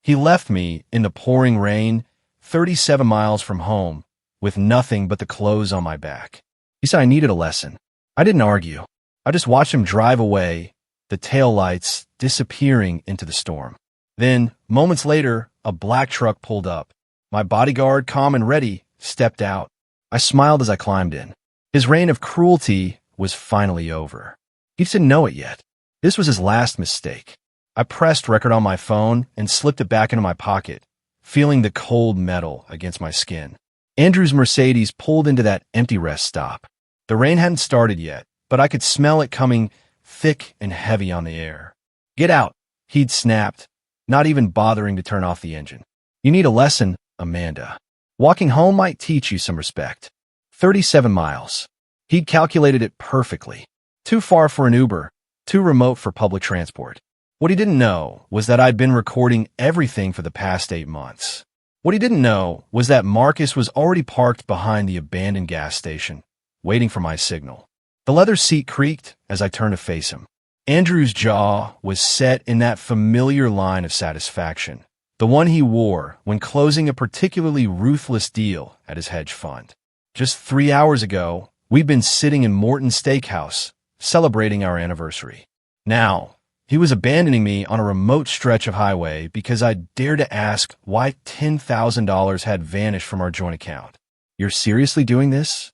He left me in the pouring rain, 37 miles from home, with nothing but the clothes on my back. He said I needed a lesson. I didn't argue. I just watched him drive away, the taillights disappearing into the storm. Then, moments later, a black truck pulled up. My bodyguard, calm and ready, stepped out. I smiled as I climbed in. His reign of cruelty was finally over. He didn't know it yet. This was his last mistake. I pressed record on my phone and slipped it back into my pocket, feeling the cold metal against my skin. Andrew's Mercedes pulled into that empty rest stop. The rain hadn't started yet, but I could smell it coming thick and heavy on the air. "Get out," he'd snapped, not even bothering to turn off the engine. "You need a lesson, Amanda. Walking home might teach you some respect." 37 miles. He'd calculated it perfectly. Too far for an Uber, too remote for public transport. What he didn't know was that I'd been recording everything for the past 8 months. What he didn't know was that Marcus was already parked behind the abandoned gas station, waiting for my signal. The leather seat creaked as I turned to face him. Andrew's jaw was set in that familiar line of satisfaction, the one he wore when closing a particularly ruthless deal at his hedge fund. Just 3 hours ago, we'd been sitting in Morton's Steakhouse, celebrating our anniversary. Now, he was abandoning me on a remote stretch of highway because I dared to ask why $10,000 had vanished from our joint account. "You're seriously doing this?"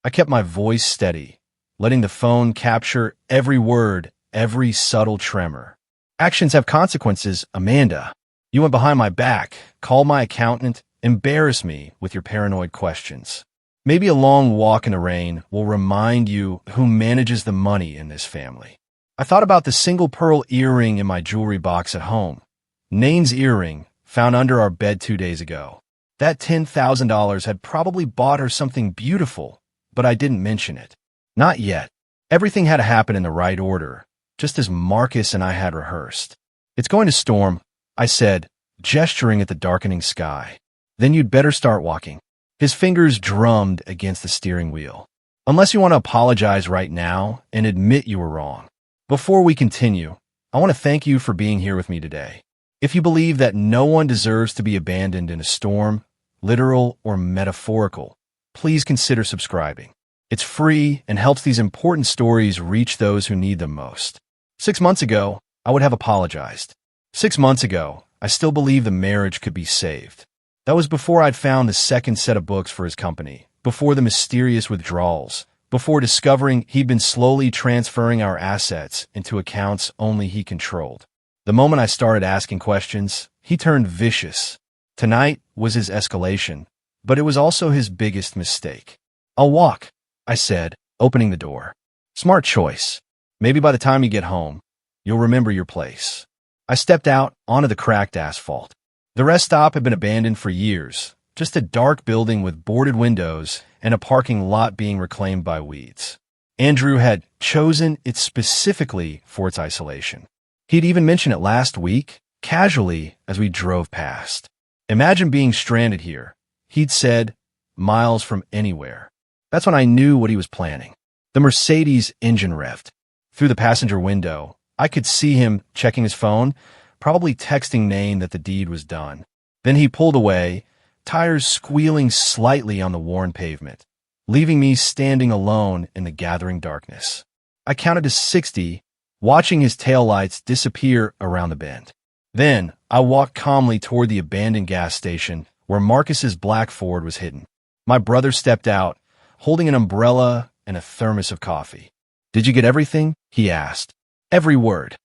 I kept my voice steady, letting the phone capture every word, every subtle tremor. "Actions have consequences, Amanda. You went behind my back, called my accountant, embarrassed me with your paranoid questions. Maybe a long walk in the rain will remind you who manages the money in this family." I thought about the single pearl earring in my jewelry box at home. Nane's earring, found under our bed 2 days ago. That $10,000 had probably bought her something beautiful, but I didn't mention it. Not yet. Everything had to happen in the right order, just as Marcus and I had rehearsed. "It's going to storm," I said, gesturing at the darkening sky. "Then you'd better start walking." His fingers drummed against the steering wheel. "Unless you want to apologize right now and admit you were wrong." Before we continue, I want to thank you for being here with me today. If you believe that no one deserves to be abandoned in a storm, literal or metaphorical, please consider subscribing. It's free and helps these important stories reach those who need them most. 6 months ago, I would have apologized. 6 months ago, I still believed the marriage could be saved. That was before I'd found the second set of books for his company, before the mysterious withdrawals, before discovering he'd been slowly transferring our assets into accounts only he controlled. The moment I started asking questions, he turned vicious. Tonight was his escalation, but it was also his biggest mistake. "I'll walk," I said, opening the door. "Smart choice. Maybe by the time you get home, you'll remember your place." I stepped out onto the cracked asphalt. The rest stop had been abandoned for years, just a dark building with boarded windows and a parking lot being reclaimed by weeds. Andrew had chosen it specifically for its isolation. He'd even mentioned it last week, casually, as we drove past. "Imagine being stranded here," he'd said, "miles from anywhere." That's when I knew what he was planning. The Mercedes engine revved. Through the passenger window, I could see him checking his phone, probably texting Nane that the deed was done. Then he pulled away, tires squealing slightly on the worn pavement, leaving me standing alone in the gathering darkness. I counted to 60, watching his taillights disappear around the bend. Then I walked calmly toward the abandoned gas station where Marcus's black Ford was hidden. My brother stepped out, holding an umbrella and a thermos of coffee. "Did you get everything?" he asked. "Every word."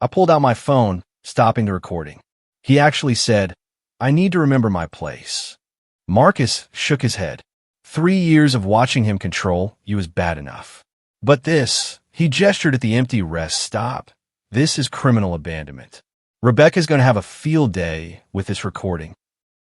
I pulled out my phone, stopping the recording. He actually said, "I need to remember my place." Marcus shook his head. 3 years of watching him control you was bad enough. But this, he gestured at the empty rest stop. This is criminal abandonment. Rebecca's going to have a field day with this recording.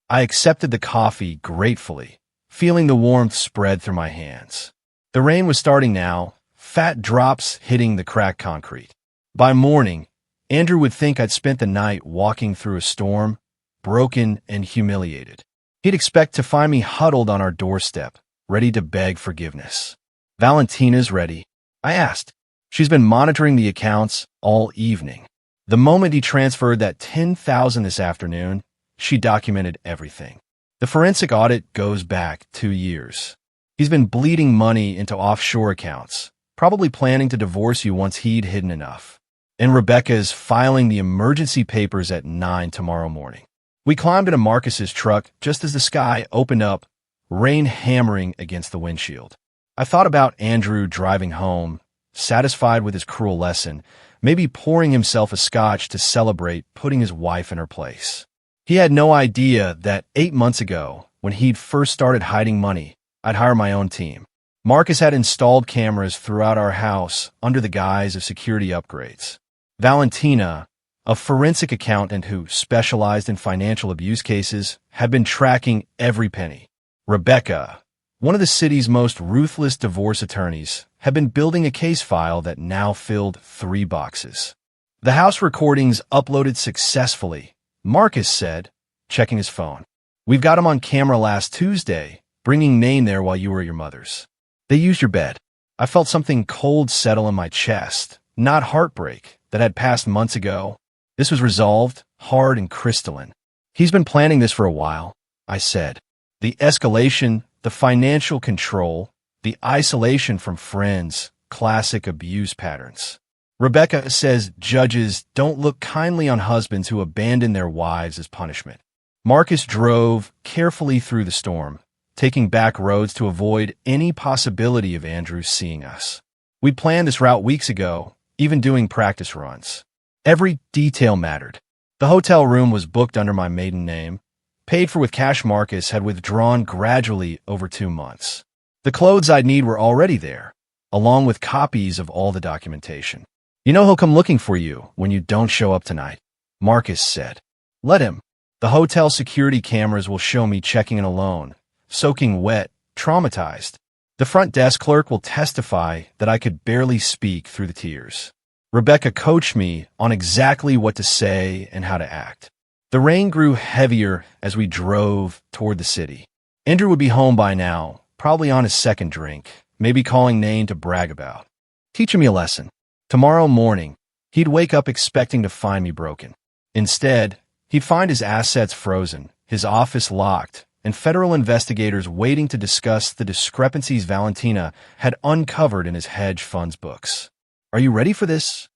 I accepted the coffee gratefully, feeling the warmth spread through my hands. The rain was starting now, fat drops hitting the cracked concrete. By morning, Andrew would think I'd spent the night walking through a storm, broken and humiliated. He'd expect to find me huddled on our doorstep, ready to beg forgiveness. "Valentina's ready?" I asked. "She's been monitoring the accounts all evening." The moment he transferred that $10,000 this afternoon, she documented everything. The forensic audit goes back 2 years. He's been bleeding money into offshore accounts, probably planning to divorce you once he'd hidden enough. And Rebecca is filing the emergency papers at 9 tomorrow morning. We climbed into Marcus's truck just as the sky opened up, rain hammering against the windshield. I thought about Andrew driving home, satisfied with his cruel lesson, maybe pouring himself a scotch to celebrate putting his wife in her place. He had no idea that 8 months ago, when he'd first started hiding money, I'd hire my own team. Marcus had installed cameras throughout our house under the guise of security upgrades. Valentina, a forensic accountant who specialized in financial abuse cases, had been tracking every penny. Rebecca, one of the city's most ruthless divorce attorneys, had been building a case file that now filled 3 boxes. The house recordings uploaded successfully, Marcus said, checking his phone. We've got him on camera last Tuesday, bringing Maine there while you were at your mother's. They used your bed. I felt something cold settle in my chest, not heartbreak, that had passed months ago. This was resolved, hard and crystalline. He's been planning this for a while, I said. The escalation, the financial control, the isolation from friends, classic abuse patterns. Rebecca says judges don't look kindly on husbands who abandon their wives as punishment. Marcus drove carefully through the storm, taking back roads to avoid any possibility of Andrew seeing us. We'd planned this route weeks ago, even doing practice runs. Every detail mattered. The hotel room was booked under my maiden name, paid for with cash Marcus had withdrawn gradually over 2 months. The clothes I'd need were already there, along with copies of all the documentation. You know he'll come looking for you when you don't show up tonight, Marcus said. Let him. The hotel security cameras will show me checking in alone, soaking wet, traumatized. The front desk clerk will testify that I could barely speak through the tears. Rebecca coached me on exactly what to say and how to act. The rain grew heavier as we drove toward the city. Andrew would be home by now, probably on his second drink, maybe calling Nain to brag about. Teaching me a lesson. Tomorrow morning, he'd wake up expecting to find me broken. Instead, he'd find his assets frozen, his office locked, and federal investigators waiting to discuss the discrepancies Valentina had uncovered in his hedge funds books. Are you ready for this?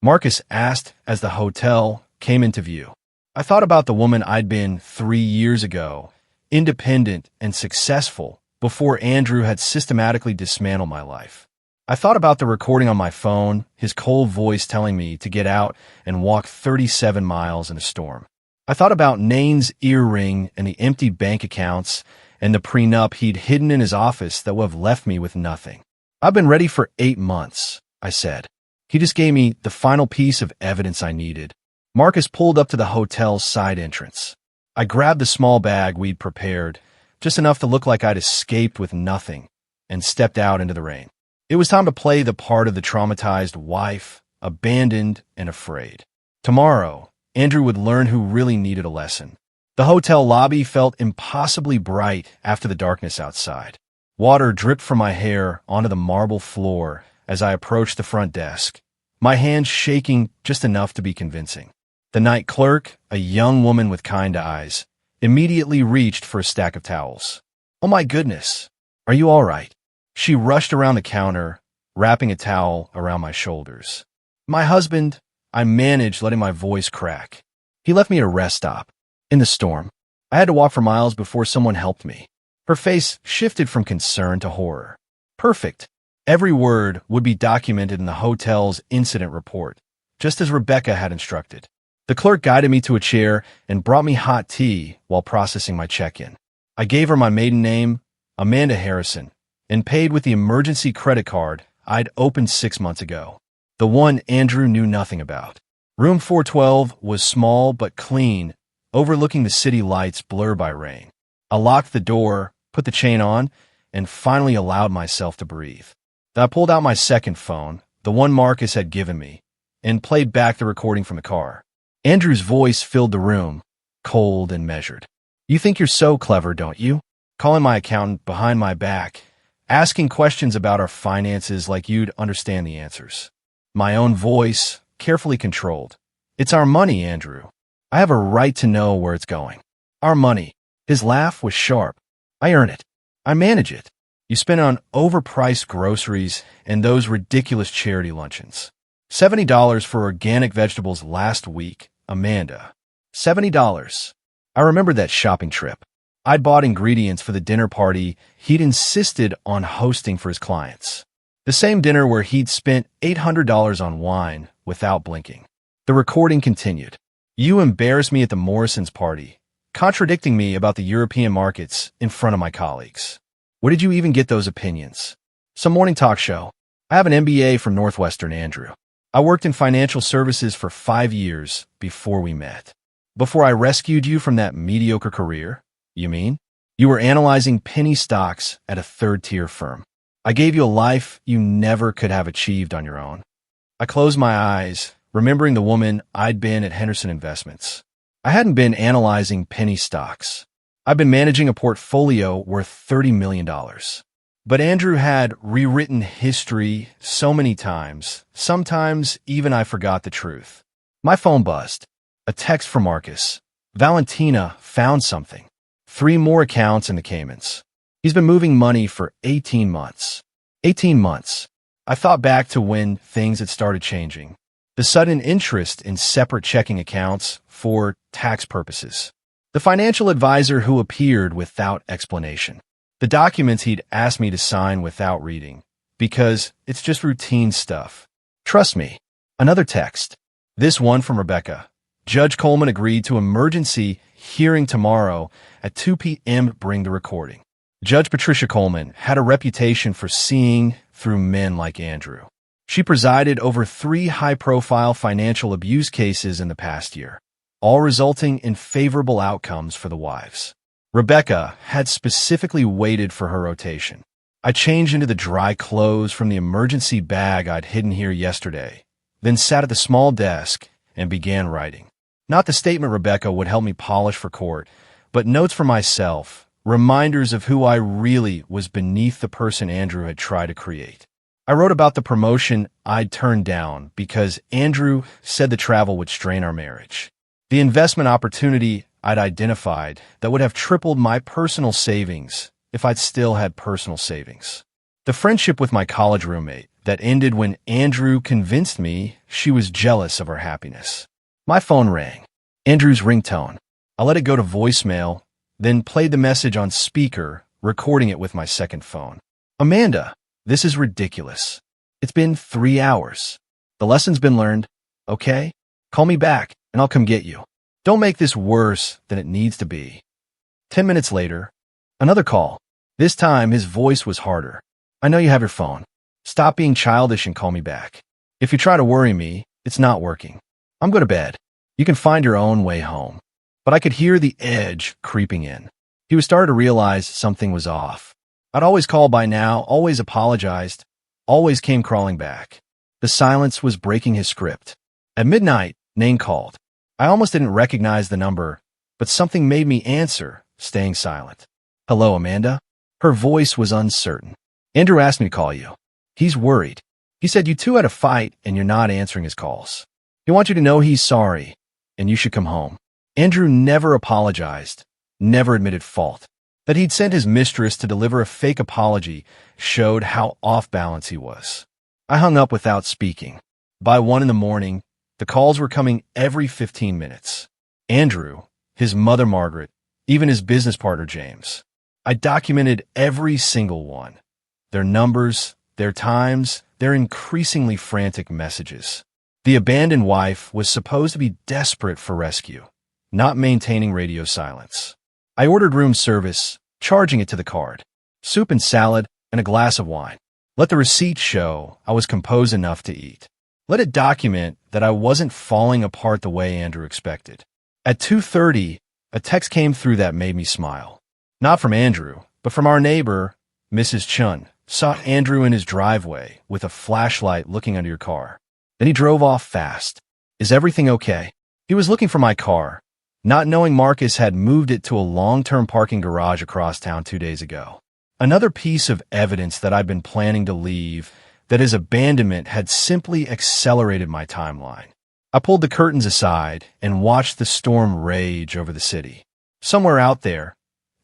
Marcus asked as the hotel came into view. I thought about the woman I'd been 3 years ago, independent and successful, before Andrew had systematically dismantled my life. I thought about the recording on my phone, his cold voice telling me to get out and walk 37 miles in a storm. I thought about Nain's earring and the empty bank accounts and the prenup he'd hidden in his office that would have left me with nothing. I've been ready for 8 months, I said. He just gave me the final piece of evidence I needed. Marcus pulled up to the hotel's side entrance. I grabbed the small bag we'd prepared, just enough to look like I'd escaped with nothing, and stepped out into the rain. It was time to play the part of the traumatized wife, abandoned and afraid. Tomorrow, Andrew would learn who really needed a lesson. The hotel lobby felt impossibly bright after the darkness outside. Water dripped from my hair onto the marble floor as I approached the front desk, my hands shaking just enough to be convincing. The night clerk, a young woman with kind eyes, immediately reached for a stack of towels. Oh my goodness, are you all right? She rushed around the counter, wrapping a towel around my shoulders. My husband, I managed letting my voice crack. He left me at a rest stop. In the storm, I had to walk for miles before someone helped me. Her face shifted from concern to horror. Perfect. Every word would be documented in the hotel's incident report, just as Rebecca had instructed. The clerk guided me to a chair and brought me hot tea while processing my check-in. I gave her my maiden name, Amanda Harrison, and paid with the emergency credit card I'd opened 6 months ago, the one Andrew knew nothing about. Room 412 was small but clean, overlooking the city lights blurred by rain. I locked the door, put the chain on, and finally allowed myself to breathe. Then I pulled out my second phone, the one Marcus had given me, and played back the recording from the car. Andrew's voice filled the room, cold and measured. You think you're so clever, don't you? Calling my accountant behind my back, asking questions about our finances like you'd understand the answers. My own voice, carefully controlled, It's our money, Andrew. I have a right to know where it's going. Our money. His laugh was sharp. I earn it. I manage it. You spend on overpriced groceries and those ridiculous charity luncheons. $70 for organic vegetables last week, Amanda. $70. I remember that shopping trip. I'd bought ingredients for the dinner party he'd insisted on hosting for his clients. The same dinner where he'd spent $800 on wine without blinking. The recording continued. You embarrassed me at the Morrisons' party, contradicting me about the European markets in front of my colleagues. Where did you even get those opinions? Some morning talk show. I have an MBA from Northwestern, Andrew. I worked in financial services for 5 years before we met. Before I rescued you from that mediocre career, you mean? You were analyzing penny stocks at a third-tier firm. I gave you a life you never could have achieved on your own. I closed my eyes, remembering the woman I'd been at Henderson Investments. I hadn't been analyzing penny stocks. I'd been managing a portfolio worth $30 million. But Andrew had rewritten history so many times, sometimes even I forgot the truth. My phone buzzed. A text from Marcus. Valentina found something. 3 more accounts in the Caymans. He's been moving money for 18 months. 18 months. I thought back to when things had started changing. The sudden interest in separate checking accounts for tax purposes. The financial advisor who appeared without explanation. The documents he'd asked me to sign without reading, because it's just routine stuff. Trust me. Another text. This one from Rebecca. Judge Coleman agreed to emergency hearing tomorrow at 2 p.m. Bring the recording. Judge Patricia Coleman had a reputation for seeing through men like Andrew. She presided over 3 high-profile financial abuse cases in the past year, all resulting in favorable outcomes for the wives. Rebecca had specifically waited for her rotation. I changed into the dry clothes from the emergency bag I'd hidden here yesterday, then sat at the small desk and began writing. Not the statement Rebecca would help me polish for court, but notes for myself, reminders of who I really was beneath the person Andrew had tried to create. I wrote about the promotion I'd turned down because Andrew said the travel would strain our marriage. The investment opportunity I'd identified that would have tripled my personal savings if I'd still had personal savings. The friendship with my college roommate that ended when Andrew convinced me she was jealous of our happiness. My phone rang. Andrew's ringtone. I let it go to voicemail, then played the message on speaker, recording it with my second phone. Amanda, this is ridiculous. It's been 3 hours. The lesson's been learned, okay? Call me back, and I'll come get you. Don't make this worse than it needs to be. 10 minutes later, another call. This time, his voice was harder. I know you have your phone. Stop being childish and call me back. If you try to worry me, it's not working. I'm going to bed. You can find your own way home. But I could hear the edge creeping in. He was starting to realize something was off. I'd always called by now, always apologized, always came crawling back. The silence was breaking his script. At midnight, Nain called. I almost didn't recognize the number, but something made me answer, staying silent. Hello, Amanda? Her voice was uncertain. Andrew asked me to call you. He's worried. He said you two had a fight and you're not answering his calls. He wants you to know he's sorry, and you should come home. Andrew never apologized, never admitted fault. That he'd sent his mistress to deliver a fake apology showed how off balance he was. I hung up without speaking. By 1 a.m, the calls were coming every 15 minutes. Andrew, his mother Margaret, even his business partner James. I documented every single one. Their numbers, their times, their increasingly frantic messages. The abandoned wife was supposed to be desperate for rescue, not maintaining radio silence. I ordered room service, charging it to the card. Soup and salad and a glass of wine. Let the receipt show I was composed enough to eat. Let it document that I wasn't falling apart the way Andrew expected. At 2:30, a text came through that made me smile. Not from Andrew, but from our neighbor, Mrs. Chun. Saw Andrew in his driveway with a flashlight looking under your car. Then he drove off fast. Is everything okay? He was looking for my car, not knowing Marcus had moved it to a long-term parking garage across town 2 days ago. Another piece of evidence that I'd been planning to leave, that his abandonment had simply accelerated my timeline. I pulled the curtains aside and watched the storm rage over the city. Somewhere out there,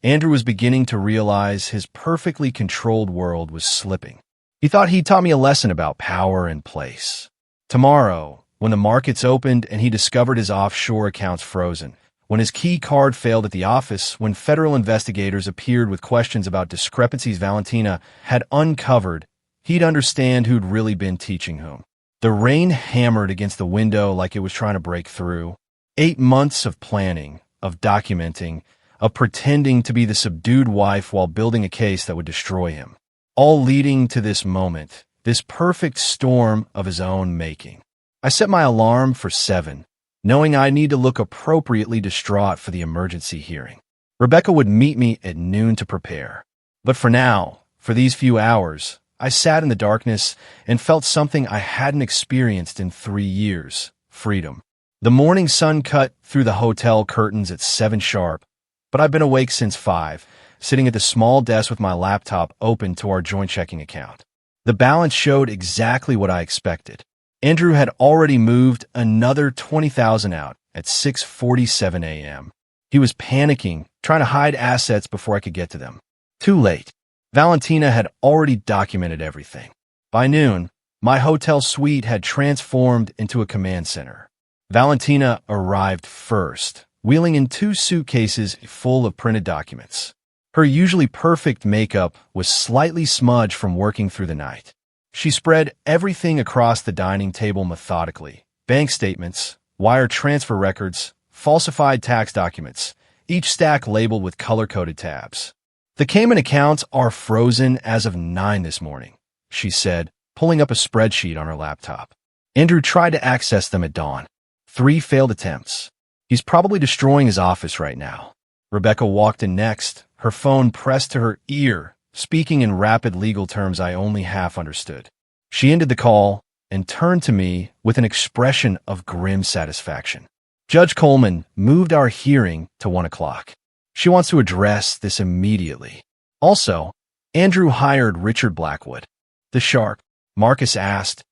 Andrew was beginning to realize his perfectly controlled world was slipping. He thought he'd taught me a lesson about power and place. Tomorrow, when the markets opened and he discovered his offshore accounts frozen, when his key card failed at the office, when federal investigators appeared with questions about discrepancies Valentina had uncovered, he'd understand who'd really been teaching whom. The rain hammered against the window like it was trying to break through. 8 months of planning, of documenting, of pretending to be the subdued wife while building a case that would destroy him. All leading to this moment, this perfect storm of his own making. I set my alarm for 7, knowing I need to look appropriately distraught for the emergency hearing. Rebecca would meet me at noon to prepare. But for now, for these few hours, I sat in the darkness and felt something I hadn't experienced in 3 years: freedom. The morning sun cut through the hotel curtains at 7 sharp, but I've been awake since 5, sitting at the small desk with my laptop open to our joint checking account. The balance showed exactly what I expected. Andrew had already moved another $20,000 out at 6:47 a.m. He was panicking, trying to hide assets before I could get to them. Too late. Valentina had already documented everything. By noon, my hotel suite had transformed into a command center. Valentina arrived first, wheeling in 2 suitcases full of printed documents. Her usually perfect makeup was slightly smudged from working through the night. She spread everything across the dining table methodically: bank statements, wire transfer records, falsified tax documents, each stack labeled with color-coded tabs. "The Cayman accounts are frozen as of 9 this morning," she said, pulling up a spreadsheet on her laptop. Andrew tried to access them at dawn. 3 failed attempts. He's probably destroying his office right now. Rebecca walked in next, her phone pressed to her ear, speaking in rapid legal terms I only half understood. She ended the call and turned to me with an expression of grim satisfaction. "Judge Coleman moved our hearing to 1 o'clock. She wants to address this immediately." Also, Andrew hired Richard Blackwood. "The shark?" Marcus asked,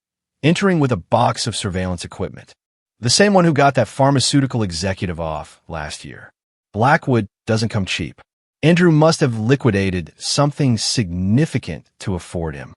entering with a box of surveillance equipment. "The same one who got that pharmaceutical executive off last year. Blackwood doesn't come cheap. Andrew must have liquidated something significant to afford him."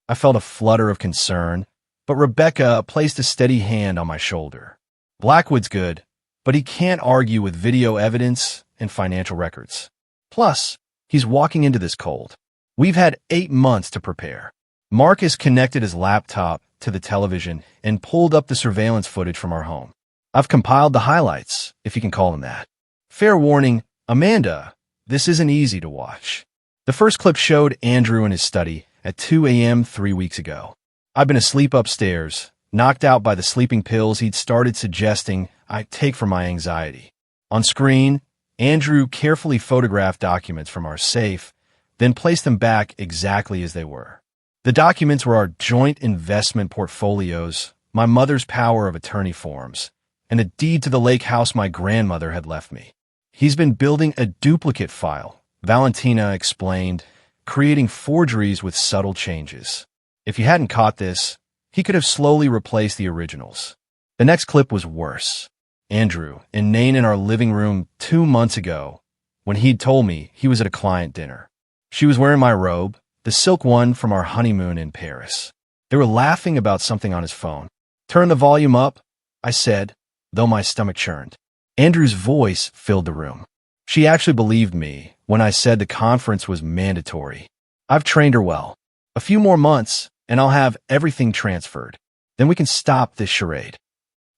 I felt a flutter of concern, but Rebecca placed a steady hand on my shoulder. "Blackwood's good, but he can't argue with video evidence and financial records. Plus, he's walking into this cold. We've had 8 months to prepare." Marcus connected his laptop to the television and pulled up the surveillance footage from our home. "I've compiled the highlights, if you can call them that. Fair warning, Amanda, this isn't easy to watch." The first clip showed Andrew in his study at 2 a.m. 3 weeks ago. I'd been asleep upstairs, knocked out by the sleeping pills he'd started suggesting I take for my anxiety. On screen, Andrew carefully photographed documents from our safe, then placed them back exactly as they were. The documents were our joint investment portfolios, my mother's power of attorney forms, and a deed to the lake house my grandmother had left me. "He's been building a duplicate file," Valentina explained, creating forgeries with subtle changes. "If you hadn't caught this, he could have slowly replaced the originals." The next clip was worse. Andrew, inane in our living room 2 months ago, when he'd told me he was at a client dinner. She was wearing my robe, the silk one from our honeymoon in Paris. They were laughing about something on his phone. "Turn the volume up," I said, though my stomach churned. Andrew's voice filled the room. She actually believed me when I said the conference was mandatory. I've trained her well. A few more months, and I'll have everything transferred. Then we can stop this charade.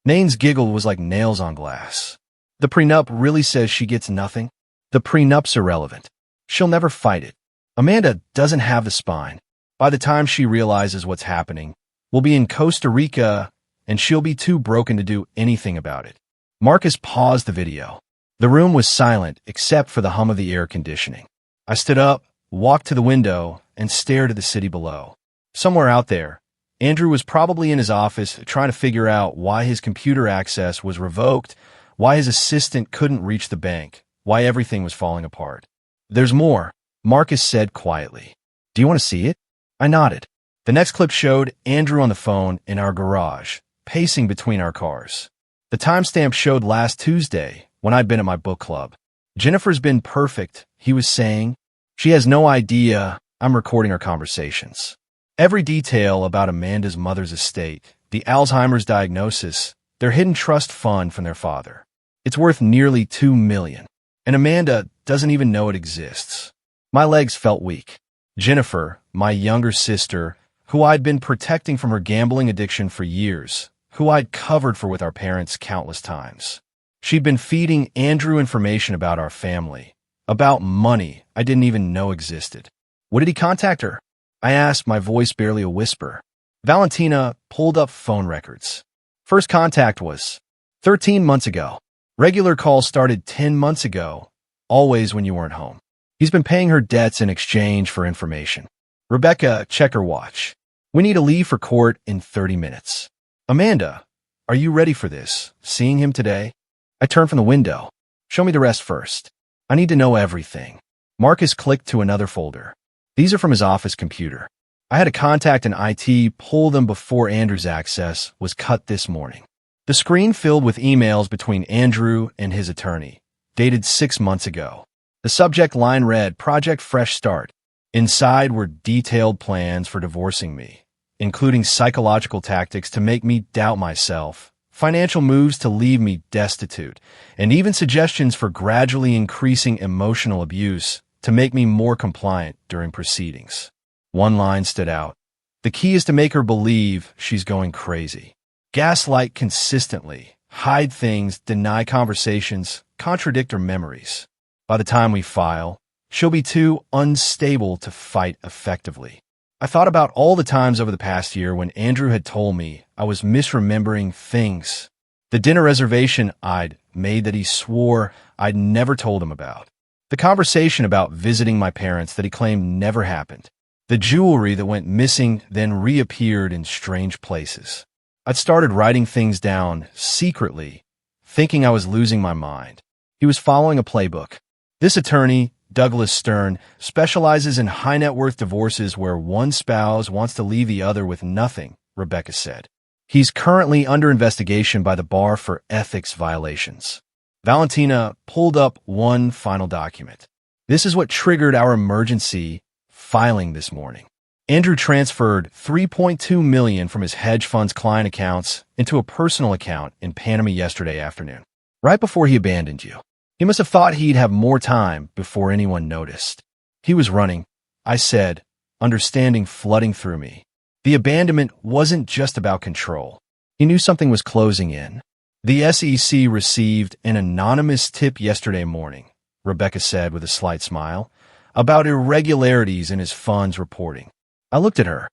Nane's giggle was like nails on glass. "The prenup really says she gets nothing? The prenup's irrelevant. She'll never fight it. Amanda doesn't have the spine. By the time she realizes what's happening, we'll be in Costa Rica, and she'll be too broken to do anything about it." Marcus paused the video. The room was silent except for the hum of the air conditioning. I stood up, walked to the window, and stared at the city below. Somewhere out there, Andrew was probably in his office trying to figure out why his computer access was revoked, why his assistant couldn't reach the bank, why everything was falling apart. "There's more," Marcus said quietly. "Do you want to see it?" I nodded. The next clip showed Andrew on the phone in our garage, pacing between our cars. The timestamp showed last Tuesday when I'd been at my book club. Jennifer's been perfect, he was saying. She has no idea I'm recording our conversations. Every detail about Amanda's mother's estate, the Alzheimer's diagnosis, their hidden trust fund from their father. It's worth nearly $2 million. And Amanda doesn't even know it exists. My legs felt weak. Jennifer, my younger sister, who I'd been protecting from her gambling addiction for years, who I'd covered for with our parents countless times. She'd been feeding Andrew information about our family, about money I didn't even know existed. Would he contact her? I asked, my voice barely a whisper. Valentina pulled up phone records. First contact was 13 months ago. Regular calls started 10 months ago, always when you weren't home. He's been paying her debts in exchange for information. Rebecca, check her watch. We need to leave for court in 30 minutes. Amanda, are you ready for this? Seeing him today? I turned from the window. Show me the rest first. I need to know everything. Marcus clicked to another folder. These are from his office computer. I had a contact in IT pull them before Andrew's access was cut this morning. The screen filled with emails between Andrew and his attorney, dated 6 months ago. The subject line read, Project Fresh Start. Inside were detailed plans for divorcing me, including psychological tactics to make me doubt myself, financial moves to leave me destitute, and even suggestions for gradually increasing emotional abuse to make me more compliant during proceedings. One line stood out. The key is to make her believe she's going crazy. Gaslight consistently, hide things, deny conversations, contradict her memories. By the time we file, she'll be too unstable to fight effectively. I thought about all the times over the past year when Andrew had told me I was misremembering things. The dinner reservation I'd made that he swore I'd never told him about. The conversation about visiting my parents that he claimed never happened. The jewelry that went missing then reappeared in strange places. I'd started writing things down secretly, thinking I was losing my mind. He was following a playbook. This attorney, Douglas Stern, specializes in high-net-worth divorces where one spouse wants to leave the other with nothing, Rebecca said. He's currently under investigation by the bar for ethics violations. Valentina pulled up one final document. This is what triggered our emergency filing this morning. Andrew transferred $3.2 million from his hedge fund's client accounts into a personal account in Panama yesterday afternoon, right before he abandoned you. He must have thought he'd have more time before anyone noticed. He was running, I said, understanding flooding through me. The abandonment wasn't just about control. He knew something was closing in. The SEC received an anonymous tip yesterday morning, Rebecca said with a slight smile, about irregularities in his fund's reporting. I looked at her.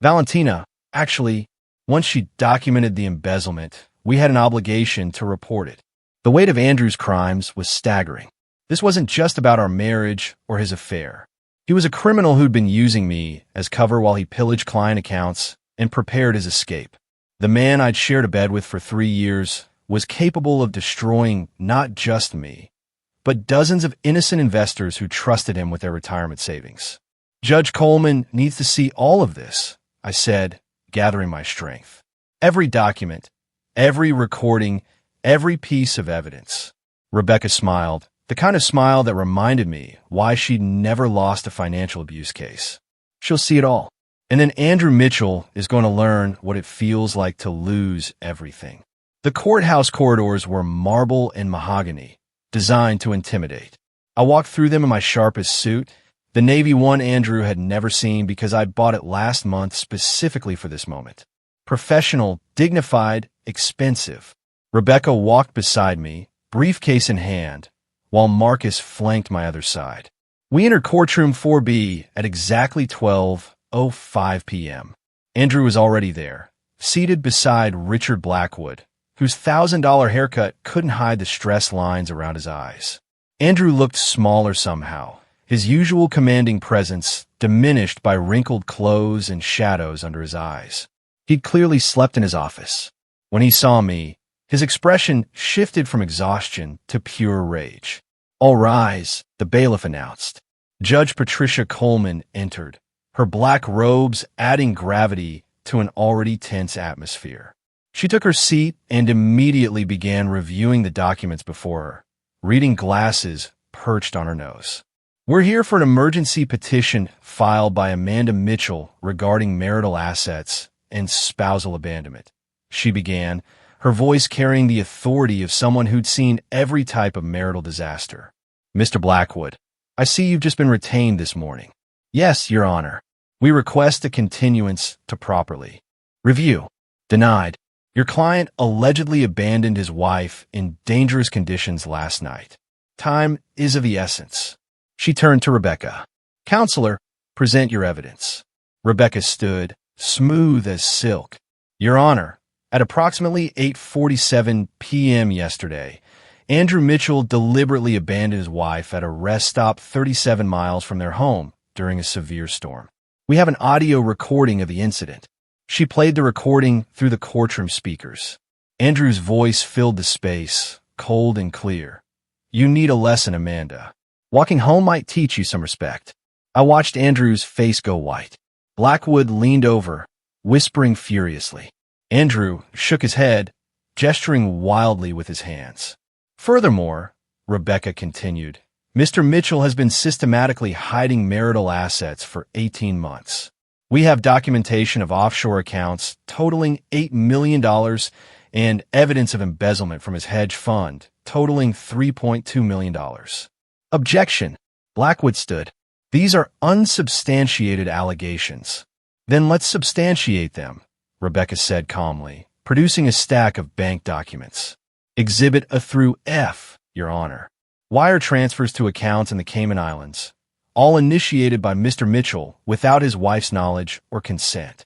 Valentina, actually, once she documented the embezzlement, we had an obligation to report it. The weight of Andrew's crimes was staggering. This wasn't just about our marriage or his affair. He was a criminal who'd been using me as cover while he pillaged client accounts and prepared his escape. The man I'd shared a bed with for 3 years was capable of destroying not just me, but dozens of innocent investors who trusted him with their retirement savings. Judge Coleman needs to see all of this, I said, gathering my strength. Every document, every recording, every piece of evidence. Rebecca smiled, the kind of smile that reminded me why she'd never lost a financial abuse case. She'll see it all. And then Andrew Mitchell is going to learn what it feels like to lose everything. The courthouse corridors were marble and mahogany, designed to intimidate. I walked through them in my sharpest suit, the navy one Andrew had never seen because I'd bought it last month specifically for this moment. Professional, dignified, expensive. Rebecca walked beside me, briefcase in hand, while Marcus flanked my other side. We entered courtroom 4B at exactly 12:05 p.m. Andrew was already there, seated beside Richard Blackwood, whose $1,000 haircut couldn't hide the stress lines around his eyes. Andrew looked smaller somehow, his usual commanding presence diminished by wrinkled clothes and shadows under his eyes. He'd clearly slept in his office. When he saw me, his expression shifted from exhaustion to pure rage. "All rise," the bailiff announced. Judge Patricia Coleman entered, her black robes adding gravity to an already tense atmosphere. She took her seat and immediately began reviewing the documents before her, reading glasses perched on her nose. We're here for an emergency petition filed by Amanda Mitchell regarding marital assets and spousal abandonment. She began, her voice carrying the authority of someone who'd seen every type of marital disaster. Mr. Blackwood, I see you've just been retained this morning. Yes, Your Honor. We request a continuance to properly review. Denied. Your client allegedly abandoned his wife in dangerous conditions last night. Time is of the essence. She turned to Rebecca. Counselor, present your evidence. Rebecca stood, smooth as silk. Your Honor, at approximately 8:47 p.m. yesterday, Andrew Mitchell deliberately abandoned his wife at a rest stop 37 miles from their home during a severe storm. We have an audio recording of the incident. She played the recording through the courtroom speakers. Andrew's voice filled the space, cold and clear. You need a lesson, Amanda. Walking home might teach you some respect. I watched Andrew's face go white. Blackwood leaned over, whispering furiously. Andrew shook his head, gesturing wildly with his hands. Furthermore, Rebecca continued, Mr. Mitchell has been systematically hiding marital assets for 18 months. We have documentation of offshore accounts totaling $8 million and evidence of embezzlement from his hedge fund totaling $3.2 million. Objection. Blackwood stood. These are unsubstantiated allegations. Then let's substantiate them, Rebecca said calmly, producing a stack of bank documents. Exhibit A through F, Your Honor. Wire transfers to accounts in the Cayman Islands, all initiated by Mr. Mitchell without his wife's knowledge or consent.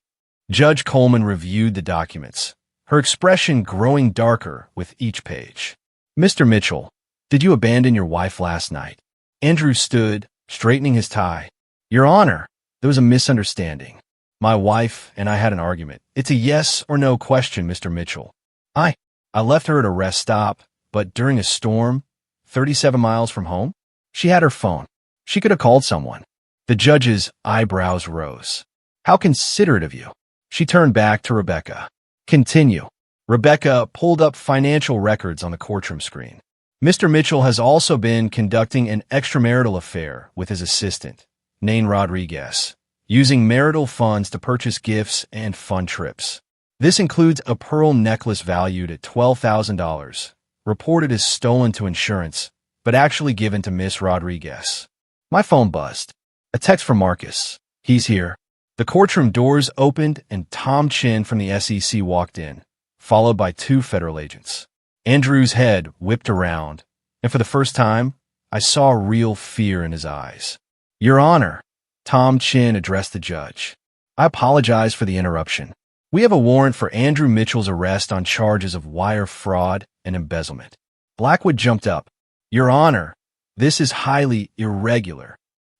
Judge Coleman reviewed the documents, her expression growing darker with each page. Mr. Mitchell, did you abandon your wife last night? Andrew stood, straightening his tie. Your Honor, there was a misunderstanding. My wife and I had an argument. It's a yes or no question, Mr. Mitchell. I left her at a rest stop, but during a storm, 37 miles from home, she had her phone. She could have called someone. The judge's eyebrows rose. How considerate of you. She turned back to Rebecca. Continue. Rebecca pulled up financial records on the courtroom screen. Mr. Mitchell has also been conducting an extramarital affair with his assistant, Nain Rodriguez, using marital funds to purchase gifts and fun trips. This includes a pearl necklace valued at $12,000, reported as stolen to insurance, but actually given to Miss Rodriguez. My phone buzzed. A text from Marcus. He's here. The courtroom doors opened and Tom Chin from the SEC walked in, followed by 2 federal agents. Andrew's head whipped around, and for the first time, I saw real fear in his eyes. Your Honor, Tom Chin addressed the judge. I apologize for the interruption. We have a warrant for Andrew Mitchell's arrest on charges of wire fraud and embezzlement. Blackwood jumped up. Your Honor, this is highly irregular.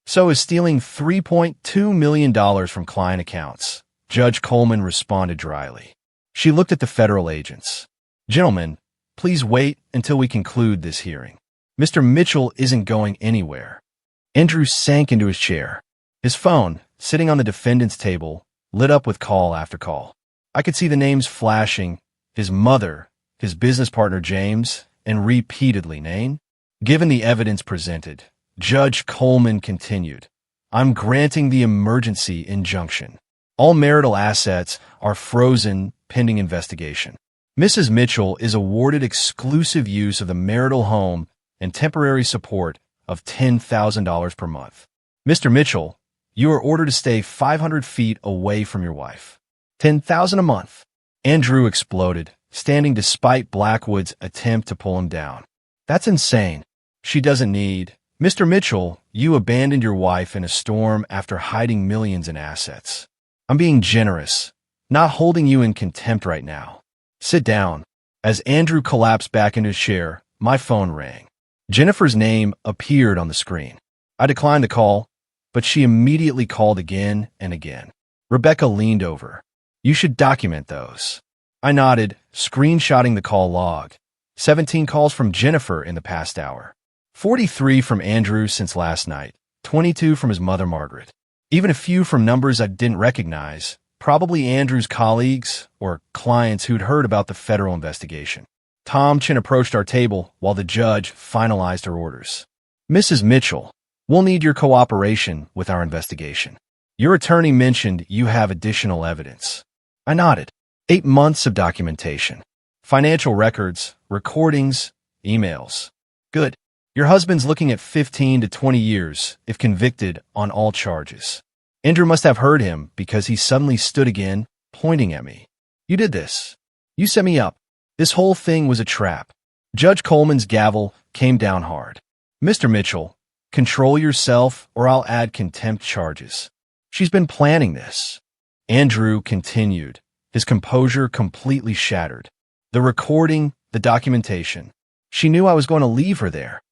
So is stealing $3.2 million from client accounts. Judge Coleman responded dryly. She looked at the federal agents. Gentlemen, please wait until we conclude this hearing. Mr. Mitchell isn't going anywhere. Andrew sank into his chair. His phone, sitting on the defendant's table, lit up with call after call. I could see the names flashing, his mother, his business partner James, and repeatedly Nain. Given the evidence presented, Judge Coleman continued, I'm granting the emergency injunction. All marital assets are frozen pending investigation. Mrs. Mitchell is awarded exclusive use of the marital home and temporary support of $10,000 per month. Mr. Mitchell, you are ordered to stay 500 feet away from your wife. $10,000 a month. Andrew exploded, standing despite Blackwood's attempt to pull him down. That's insane. She doesn't need. Mr. Mitchell, you abandoned your wife in a storm after hiding millions in assets. I'm being generous, not holding you in contempt right now. Sit down. As Andrew collapsed back into his chair, my phone rang. Jennifer's name appeared on the screen. I declined the call, but she immediately called again and again. Rebecca leaned over. You should document those. I nodded, screenshotting the call log. 17 calls from Jennifer in the past hour. 43 from Andrew since last night. 22 from his mother, Margaret. Even a few from numbers I didn't recognize. probably Andrew's colleagues or clients who'd heard about the federal investigation. Tom Chin approached our table while the judge finalized her orders. Mrs. Mitchell, we'll need your cooperation with our investigation. Your attorney mentioned you have additional evidence. I nodded. 8 months of documentation. Financial records, recordings, emails. Good. Your husband's looking at 15 to 20 years if convicted on all charges. Andrew must have heard him because he suddenly stood again, pointing at me. You did this. You set me up. This whole thing was a trap. Judge Coleman's gavel came down hard. Mr. Mitchell, control yourself or I'll add contempt charges. She's been planning this. Andrew continued, his composure completely shattered. The recording, the documentation. She knew I was going to leave her there.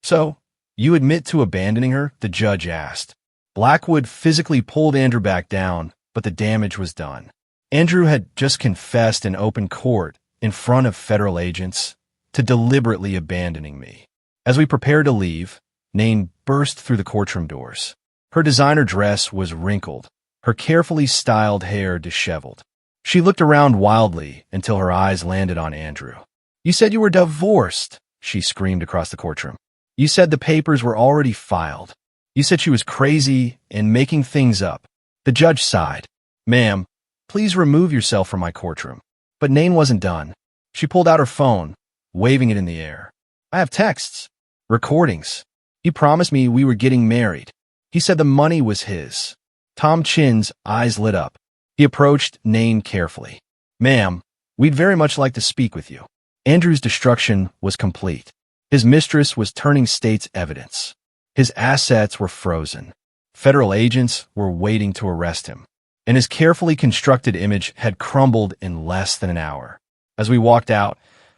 So, you admit to abandoning her? The judge asked. Blackwood physically pulled Andrew back down, but the damage was done. Andrew had just confessed in open court, in front of federal agents, to deliberately abandoning me. As we prepared to leave, Nain burst through the courtroom doors. Her designer dress was wrinkled, her carefully styled hair disheveled. She looked around wildly until her eyes landed on Andrew. You said you were divorced, she screamed across the courtroom. You said the papers were already filed. You said she was crazy and making things up. The judge sighed. Ma'am, please remove yourself from my courtroom. But Nain wasn't done. She pulled out her phone, waving it in the air. I have texts, recordings. He promised me we were getting married. He said the money was his. Tom Chin's eyes lit up. He approached Nain carefully. Ma'am, we'd very much like to speak with you. Andrew's destruction was complete. His mistress was turning state's evidence. His assets were frozen. Federal agents were waiting to arrest him. And his carefully constructed image had crumbled in less than an hour. As we walked out,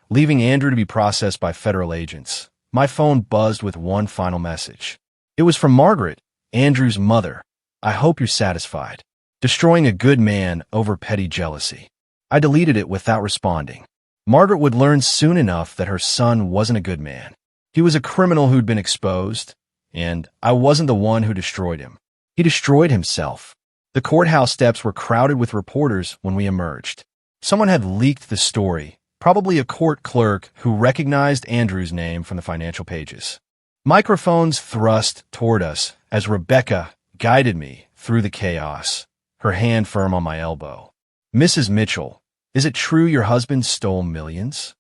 leaving Andrew to be processed by federal agents, my phone buzzed with one final message. It was from Margaret, Andrew's mother. I hope you're satisfied. Destroying a good man over petty jealousy. I deleted it without responding. Margaret would learn soon enough that her son wasn't a good man. He was a criminal who'd been exposed, and I wasn't the one who destroyed him. He destroyed himself. The courthouse steps were crowded with reporters when we emerged. Someone had leaked the story, probably a court clerk who recognized Andrew's name from the financial pages. Microphones thrust toward us as Rebecca guided me through the chaos, her hand firm on my elbow. Mrs. Mitchell, is it true your husband stole millions?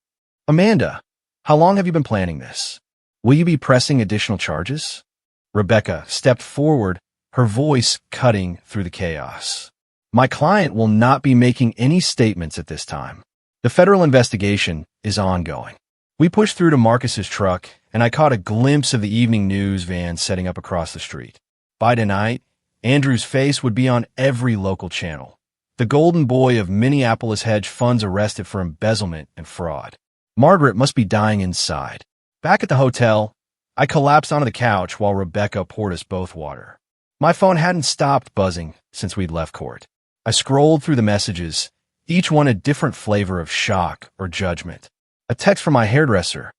Amanda, how long have you been planning this? Will you be pressing additional charges? Rebecca stepped forward, her voice cutting through the chaos. My client will not be making any statements at this time. The federal investigation is ongoing. We pushed through to Marcus's truck, and I caught a glimpse of the evening news van setting up across the street. By tonight, Andrew's face would be on every local channel. The golden boy of Minneapolis hedge funds arrested for embezzlement and fraud. Margaret must be dying inside. Back at the hotel, I collapsed onto the couch while Rebecca poured us both water. My phone hadn't stopped buzzing since we'd left court. I scrolled through the messages, each one a different flavor of shock or judgment. A text from my hairdresser.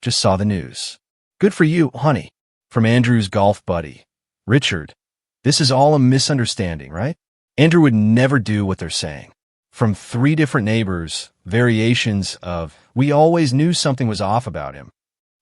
Just saw the news. Good for you, honey. From Andrew's golf buddy. Richard, this is all a misunderstanding, right? Andrew would never do what they're saying. From 3 different neighbors, variations of, we always knew something was off about him.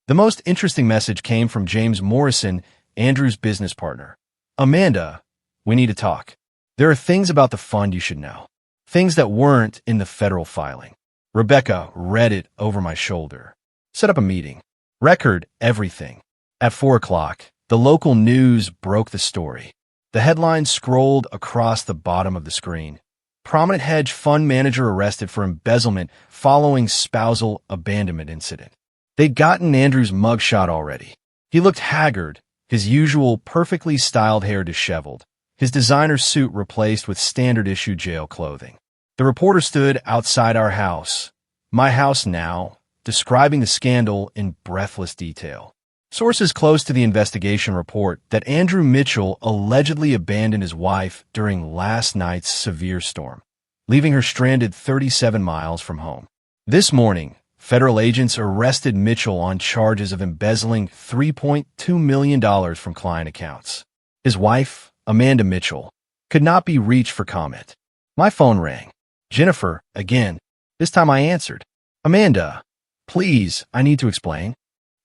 The most interesting message came from James Morrison, Andrew's business partner. Amanda, we need to talk. There are things about the fund you should know. Things that weren't in the federal filing. Rebecca read it over my shoulder. Set up a meeting. Record everything. At 4 o'clock, the local news broke the story. The headline scrolled across the bottom of the screen. Prominent hedge fund manager arrested for embezzlement following spousal abandonment incident. They'd gotten Andrew's mugshot already. He looked haggard, his usual perfectly styled hair disheveled, his designer suit replaced with standard-issue jail clothing. The reporter stood outside our house, my house now, describing the scandal in breathless detail. Sources close to the investigation report that Andrew Mitchell allegedly abandoned his wife during last night's severe storm, leaving her stranded 37 miles from home. This morning, federal agents arrested Mitchell on charges of embezzling $3.2 million from client accounts. His wife, Amanda Mitchell, could not be reached for comment. My phone rang. Jennifer, again. This time I answered. Amanda, please, I need to explain.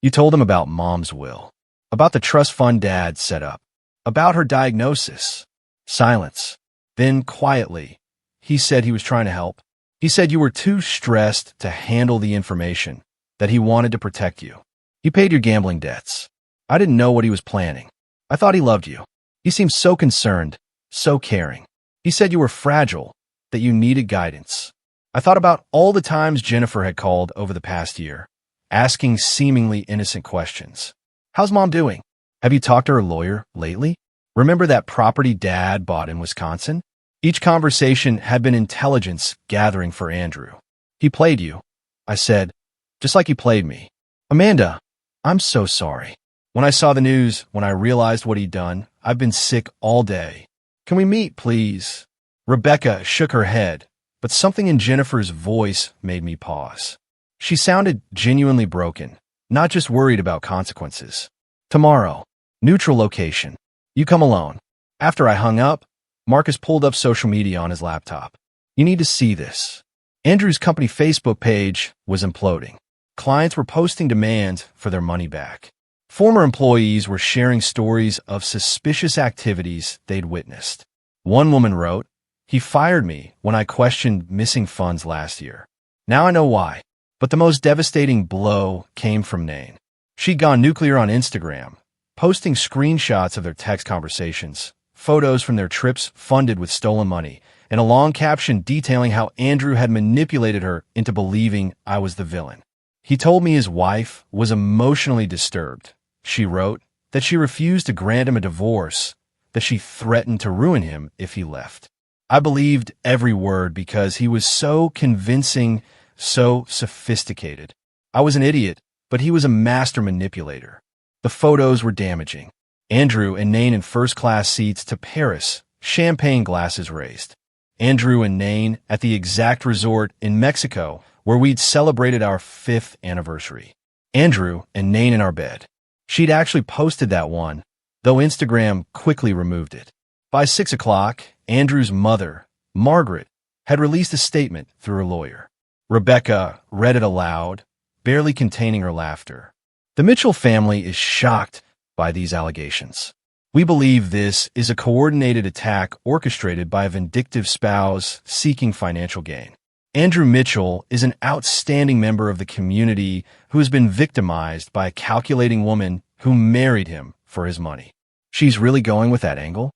You told him about Mom's will, about the trust fund Dad set up, about her diagnosis. Silence. Then, quietly, he said he was trying to help. He said you were too stressed to handle the information, that he wanted to protect you. He paid your gambling debts. I didn't know what he was planning. I thought he loved you. He seemed so concerned, so caring. He said you were fragile, that you needed guidance. I thought about all the times Jennifer had called over the past year, asking seemingly innocent questions. How's Mom doing? Have you talked to her lawyer lately? Remember that property Dad bought in Wisconsin? Each conversation had been intelligence gathering for Andrew. He played you, I said, just like he played me. Amanda, I'm so sorry. When I saw the news, when I realized what he'd done, I've been sick all day. Can we meet, please? Rebecca shook her head, but something in Jennifer's voice made me pause. She sounded genuinely broken, not just worried about consequences. Tomorrow, neutral location. You come alone. After I hung up, Marcus pulled up social media on his laptop. You need to see this. Andrew's company Facebook page was imploding. Clients were posting demands for their money back. Former employees were sharing stories of suspicious activities they'd witnessed. One woman wrote, "He fired me when I questioned missing funds last year. Now I know why." But the most devastating blow came from Nain. She'd gone nuclear on Instagram, posting screenshots of their text conversations, photos from their trips funded with stolen money, and a long caption detailing how Andrew had manipulated her into believing I was the villain. He told me his wife was emotionally disturbed. She wrote that she refused to grant him a divorce, that she threatened to ruin him if he left. I believed every word because he was so convincing, so sophisticated. I was an idiot, but he was a master manipulator. The photos were damaging. Andrew and Nain in first-class seats to Paris, champagne glasses raised. Andrew and Nain at the exact resort in Mexico where we'd celebrated our 5th anniversary. Andrew and Nain in our bed. She'd actually posted that one, though Instagram quickly removed it. By 6 o'clock, Andrew's mother, Margaret, had released a statement through her lawyer. Rebecca read it aloud, barely containing her laughter. The Mitchell family is shocked by these allegations. We believe this is a coordinated attack orchestrated by a vindictive spouse seeking financial gain. Andrew Mitchell is an outstanding member of the community who has been victimized by a calculating woman who married him for his money. She's really going with that angle?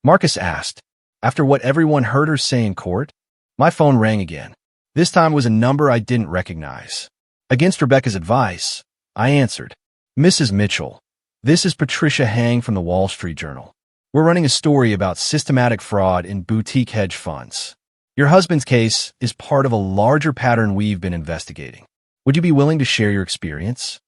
Marcus asked. After what everyone heard her say in court, my phone rang again. This time was a number I didn't recognize. Against Rebecca's advice, I answered. Mrs. Mitchell, this is Patricia Hang from the Wall Street Journal. We're running a story about systematic fraud in boutique hedge funds. Your husband's case is part of a larger pattern we've been investigating. Would you be willing to share your experience?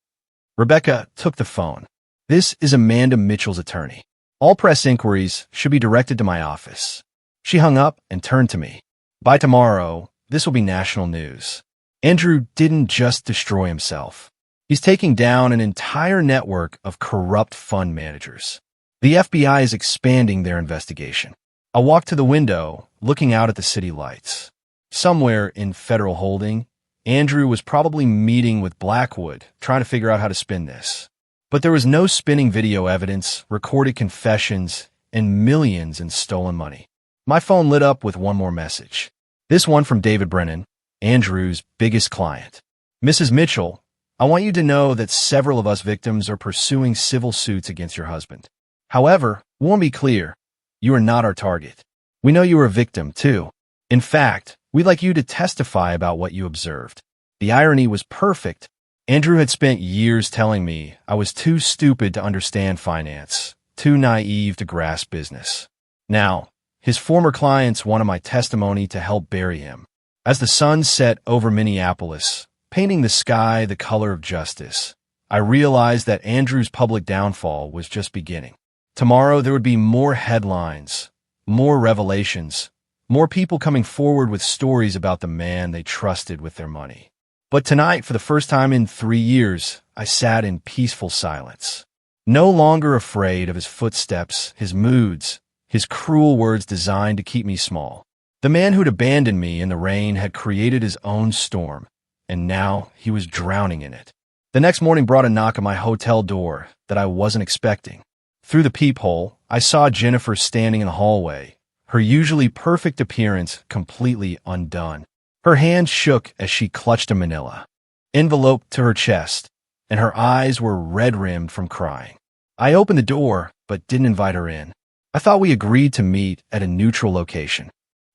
Rebecca took the phone. This is Amanda Mitchell's attorney. All press inquiries should be directed to my office. She hung up and turned to me. By tomorrow, this will be national news. Andrew didn't just destroy himself. He's taking down an entire network of corrupt fund managers. The FBI is expanding their investigation. I walked to the window, looking out at the city lights. Somewhere in Federal Holding, Andrew was probably meeting with Blackwood, trying to figure out how to spin this. But there was no spinning video evidence, recorded confessions, and millions in stolen money. My phone lit up with one more message. This one from David Brennan, Andrew's biggest client. Mrs. Mitchell, I want you to know that several of us victims are pursuing civil suits against your husband. However, we want to be clear, you are not our target. We know you were a victim, too. In fact, we'd like you to testify about what you observed. The irony was perfect. Andrew had spent years telling me I was too stupid to understand finance, too naive to grasp business. Now, his former clients wanted my testimony to help bury him. As the sun set over Minneapolis, painting the sky the color of justice, I realized that Andrew's public downfall was just beginning. Tomorrow there would be more headlines, more revelations, more people coming forward with stories about the man they trusted with their money. But tonight, for the first time in 3 years, I sat in peaceful silence. No longer afraid of his footsteps, his moods, his cruel words designed to keep me small. The man who'd abandoned me in the rain had created his own storm, and now he was drowning in it. The next morning brought a knock on my hotel door that I wasn't expecting. Through the peephole, I saw Jennifer standing in the hallway, her usually perfect appearance completely undone. Her hand shook as she clutched a manila envelope to her chest, and her eyes were red-rimmed from crying. I opened the door, but didn't invite her in. I thought we agreed to meet at a neutral location.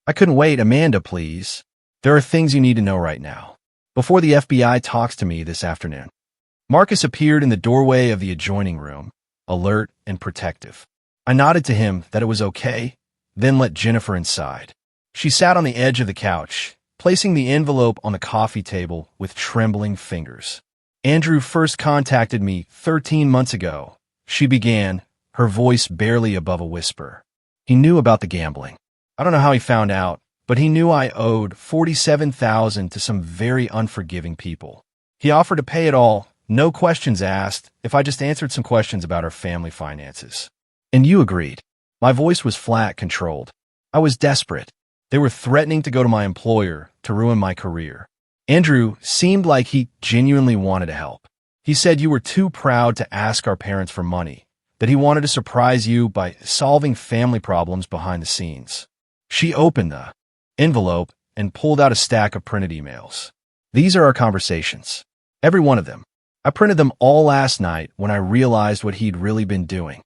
I couldn't wait. Amanda, please. There are things you need to know right now, before the FBI talks to me this afternoon. Marcus appeared in the doorway of the adjoining room, alert and protective. I nodded to him that it was okay, then let Jennifer inside. She sat on the edge of the couch, placing the envelope on the coffee table with trembling fingers. Andrew first contacted me 13 months ago, she began, her voice barely above a whisper. He knew about the gambling. I don't know how he found out, but he knew I owed $47,000 to some very unforgiving people. He offered to pay it all, no questions asked, if I just answered some questions about our family finances. And you agreed. My voice was flat, controlled. I was desperate. They were threatening to go to my employer to ruin my career. Andrew seemed like he genuinely wanted to help. He said you were too proud to ask our parents for money, that he wanted to surprise you by solving family problems behind the scenes. She opened the envelope and pulled out a stack of printed emails. These are our conversations. Every one of them. I printed them all last night when I realized what he'd really been doing.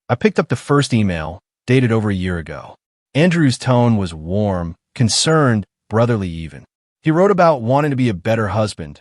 I picked up the first email, dated over a year ago. Andrew's tone was warm, concerned, brotherly even. He wrote about wanting to be a better husband,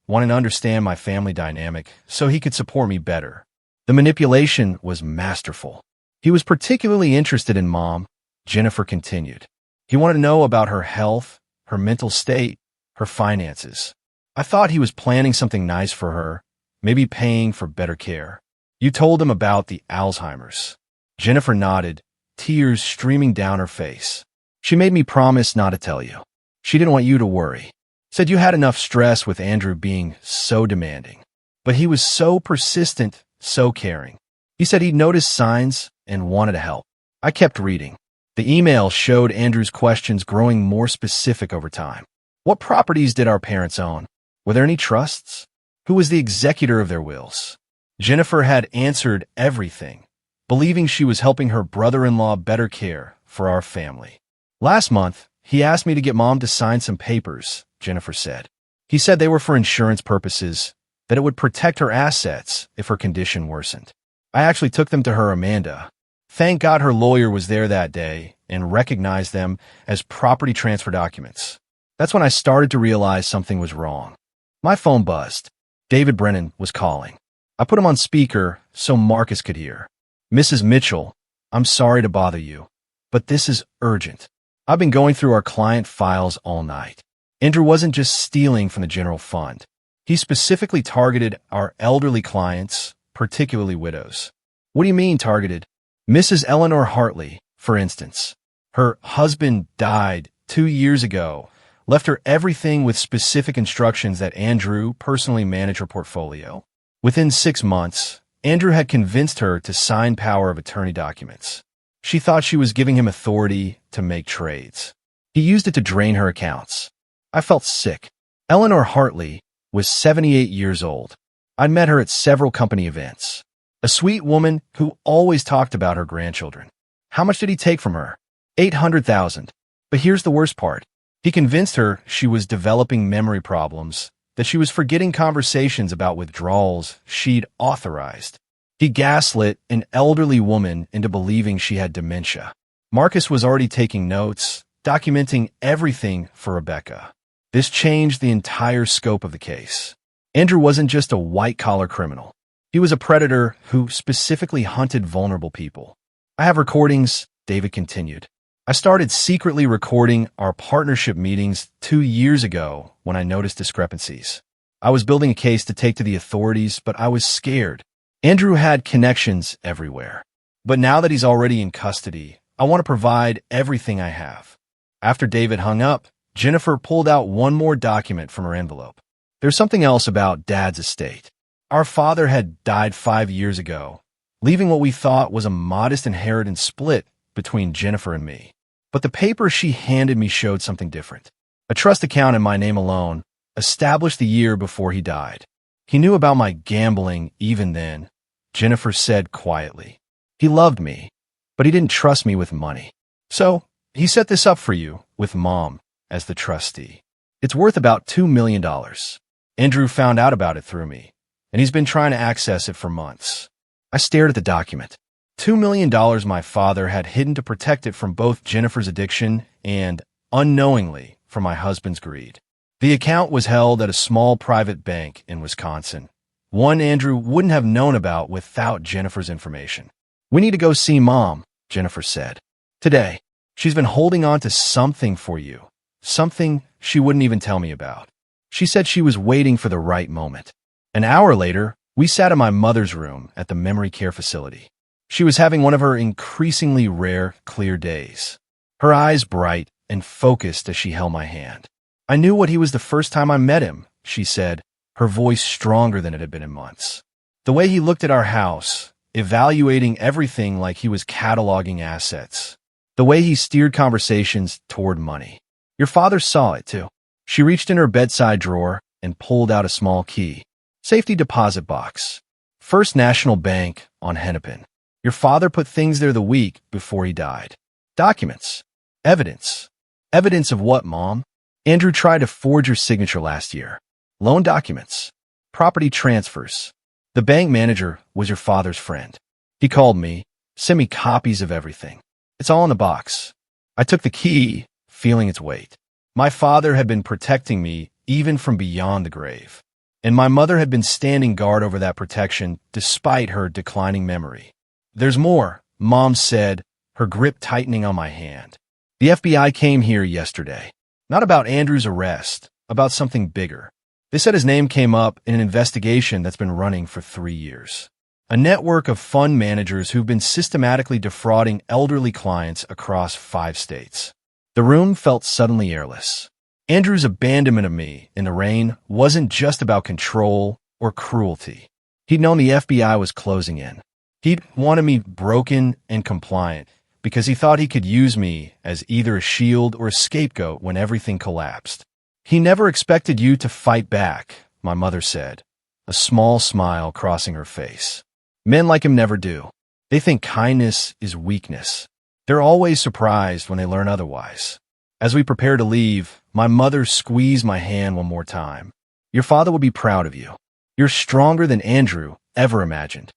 wanting to understand my family dynamic so he could support me better. The manipulation was masterful. He was particularly interested in Mom, Jennifer continued. He wanted to know about her health, her mental state, her finances. I thought he was planning something nice for her, maybe paying for better care. You told him about the Alzheimer's. Jennifer nodded, tears streaming down her face. She made me promise not to tell you. She didn't want you to worry. Said you had enough stress with Andrew being so demanding. But he was so persistent, so caring. He said he'd noticed signs and wanted to help. I kept reading. The email showed Andrew's questions growing more specific over time. What properties did our parents own? Were there any trusts? Who was the executor of their wills? Jennifer had answered everything, believing she was helping her brother-in-law better care for our family. Last month, he asked me to get Mom to sign some papers, Jennifer said. He said they were for insurance purposes, that it would protect her assets if her condition worsened. I actually took them to her, Amanda. Thank God her lawyer was there that day and recognized them as property transfer documents. That's when I started to realize something was wrong. My phone buzzed. David Brennan was calling. I put him on speaker so Marcus could hear. Mrs. Mitchell, I'm sorry to bother you, but this is urgent. I've been going through our client files all night. Andrew wasn't just stealing from the general fund. He specifically targeted our elderly clients, particularly widows. What do you mean targeted? Mrs. Eleanor Hartley, for instance. Her husband died 2 years ago, left her everything with specific instructions that Andrew personally manage her portfolio. Within 6 months, Andrew had convinced her to sign power of attorney documents. She thought she was giving him authority to make trades. He used it to drain her accounts. I felt sick. Eleanor Hartley was 78 years old. I'd met her at several company events. A sweet woman who always talked about her grandchildren. How much did he take from her? $800,000. But here's the worst part. He convinced her she was developing memory problems, that she was forgetting conversations about withdrawals she'd authorized. He gaslit an elderly woman into believing she had dementia. Marcus was already taking notes, documenting everything for Rebecca. This changed the entire scope of the case. Andrew wasn't just a white-collar criminal. He was a predator who specifically hunted vulnerable people. I have recordings, David continued. I started secretly recording our partnership meetings 2 years ago when I noticed discrepancies. I was building a case to take to the authorities, but I was scared. Andrew had connections everywhere. But now that he's already in custody, I want to provide everything I have. After David hung up, Jennifer pulled out one more document from her envelope. There's something else about Dad's estate. Our father had died 5 years ago, leaving what we thought was a modest inheritance split between Jennifer and me. But the paper she handed me showed something different. A trust account in my name alone, established the year before he died. He knew about my gambling even then, Jennifer said quietly. He loved me, but he didn't trust me with money. So, he set this up for you, with Mom as the trustee. It's worth about $2 million. Andrew found out about it through me, and he's been trying to access it for months. I stared at the document. $2 million my father had hidden to protect it from both Jennifer's addiction and, unknowingly, from my husband's greed. The account was held at a small private bank in Wisconsin, one Andrew wouldn't have known about without Jennifer's information. We need to go see Mom, Jennifer said. Today. She's been holding on to something for you, something she wouldn't even tell me about. She said she was waiting for the right moment. An hour later, we sat in my mother's room at the memory care facility. She was having one of her increasingly rare, clear days. Her eyes bright and focused as she held my hand. I knew what he was the first time I met him, she said, her voice stronger than it had been in months. The way he looked at our house, evaluating everything like he was cataloging assets. The way he steered conversations toward money. Your father saw it, too. She reached in her bedside drawer and pulled out a small key. Safety deposit box. First National Bank on Hennepin. Your father put things there the week before he died. Documents. Evidence. Evidence of what, Mom? Andrew tried to forge your signature last year. Loan documents. Property transfers. The bank manager was your father's friend. He called me, sent me copies of everything. It's all in the box. I took the key, feeling its weight. My father had been protecting me even from beyond the grave, and my mother had been standing guard over that protection despite her declining memory. There's more, Mom said, her grip tightening on my hand. The FBI came here yesterday. Not about Andrew's arrest, about something bigger. They said his name came up in an investigation that's been running for 3 years. A network of fund managers who've been systematically defrauding elderly clients across 5 states. The room felt suddenly airless. Andrew's abandonment of me in the rain wasn't just about control or cruelty. He'd known the FBI was closing in. He'd wanted me broken and compliant because he thought he could use me as either a shield or a scapegoat when everything collapsed. He never expected you to fight back, my mother said, a small smile crossing her face. Men like him never do. They think kindness is weakness. They're always surprised when they learn otherwise. As we prepare to leave, my mother squeezed my hand one more time. Your father will be proud of you. You're stronger than Andrew ever imagined.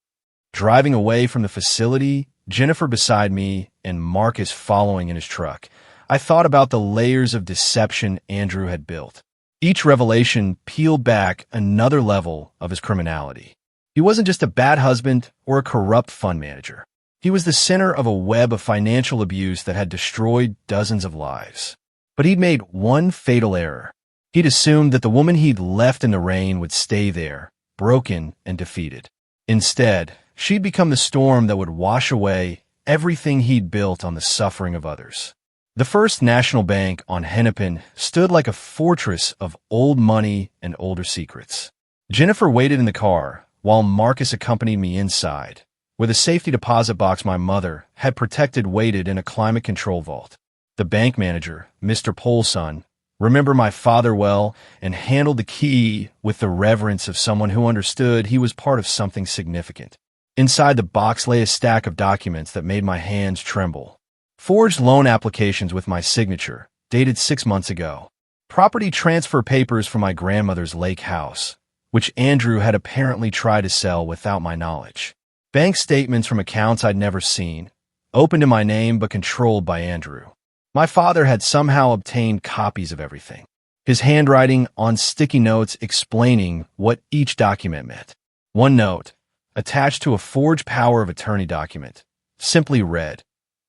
Driving away from the facility, Jennifer beside me and Marcus following in his truck, I thought about the layers of deception Andrew had built. Each revelation peeled back another level of his criminality. He wasn't just a bad husband or a corrupt fund manager. He was the center of a web of financial abuse that had destroyed dozens of lives. But he'd made one fatal error. He'd assumed that the woman he'd left in the rain would stay there, broken and defeated. Instead, she'd become the storm that would wash away everything he'd built on the suffering of others. The First National Bank on Hennepin stood like a fortress of old money and older secrets. Jennifer waited in the car while Marcus accompanied me inside, where the safety deposit box my mother had protected waited in a climate control vault. The bank manager, Mr. Polson, remembered my father well and handled the key with the reverence of someone who understood he was part of something significant. Inside the box lay a stack of documents that made my hands tremble. Forged loan applications with my signature, dated 6 months ago. Property transfer papers from my grandmother's lake house, which Andrew had apparently tried to sell without my knowledge. Bank statements from accounts I'd never seen, opened in my name but controlled by Andrew. My father had somehow obtained copies of everything, his handwriting on sticky notes explaining what each document meant. One note, attached to a forged power of attorney document, simply read,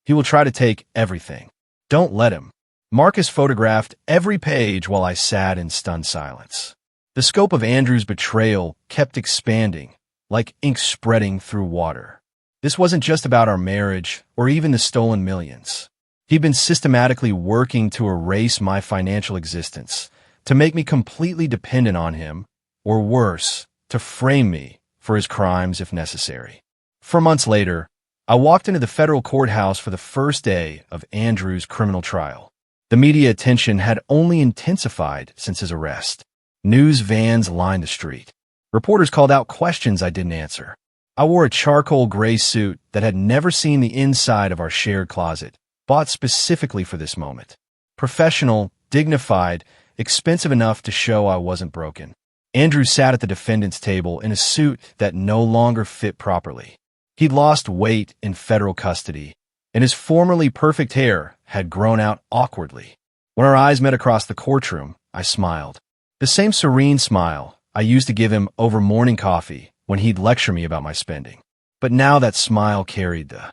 "He will try to take everything. Don't let him." Marcus photographed every page while I sat in stunned silence. The scope of Andrew's betrayal kept expanding, like ink spreading through water. This wasn't just about our marriage or even the stolen millions. He'd been systematically working to erase my financial existence, to make me completely dependent on him, or worse, to frame me for his crimes if necessary. 4 months later, I walked into the federal courthouse for the first day of Andrew's criminal trial. The media attention had only intensified since his arrest. News vans lined the street. Reporters called out questions I didn't answer. I wore a charcoal gray suit that had never seen the inside of our shared closet, bought specifically for this moment. Professional, dignified, expensive enough to show I wasn't broken. Andrew sat at the defendant's table in a suit that no longer fit properly. He'd lost weight in federal custody, and his formerly perfect hair had grown out awkwardly. When our eyes met across the courtroom, I smiled. The same serene smile I used to give him over morning coffee when he'd lecture me about my spending. But now that smile carried the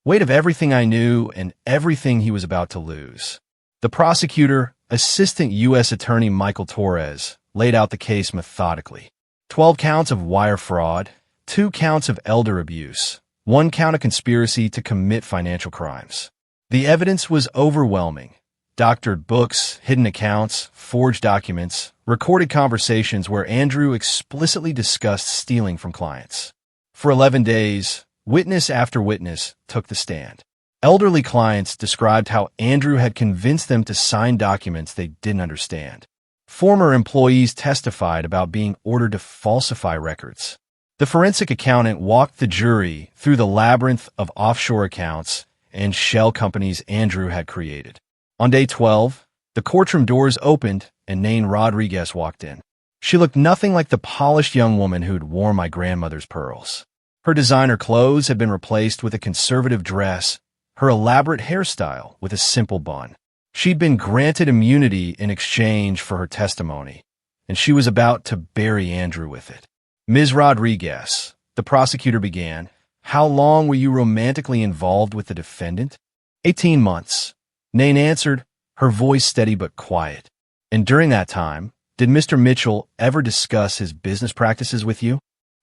weight of everything I knew and everything he was about to lose. The prosecutor, Assistant U.S. Attorney Michael Torres, laid out the case methodically. 12 counts of wire fraud, 2 counts of elder abuse, 1 count of conspiracy to commit financial crimes. The evidence was overwhelming. Doctored books, hidden accounts, forged documents, recorded conversations where Andrew explicitly discussed stealing from clients. For 11 days, witness after witness took the stand. Elderly clients described how Andrew had convinced them to sign documents they didn't understand. Former employees testified about being ordered to falsify records. The forensic accountant walked the jury through the labyrinth of offshore accounts and shell companies Andrew had created. On day 12, the courtroom doors opened and Nain Rodriguez walked in. She looked nothing like the polished young woman who'd worn my grandmother's pearls. Her designer clothes had been replaced with a conservative dress, her elaborate hairstyle with a simple bun. She'd been granted immunity in exchange for her testimony, and she was about to bury Andrew with it. Ms. Rodriguez, the prosecutor began, how long were you romantically involved with the defendant? 18 months. Nain answered, her voice steady but quiet. And during that time, did Mr. Mitchell ever discuss his business practices with you?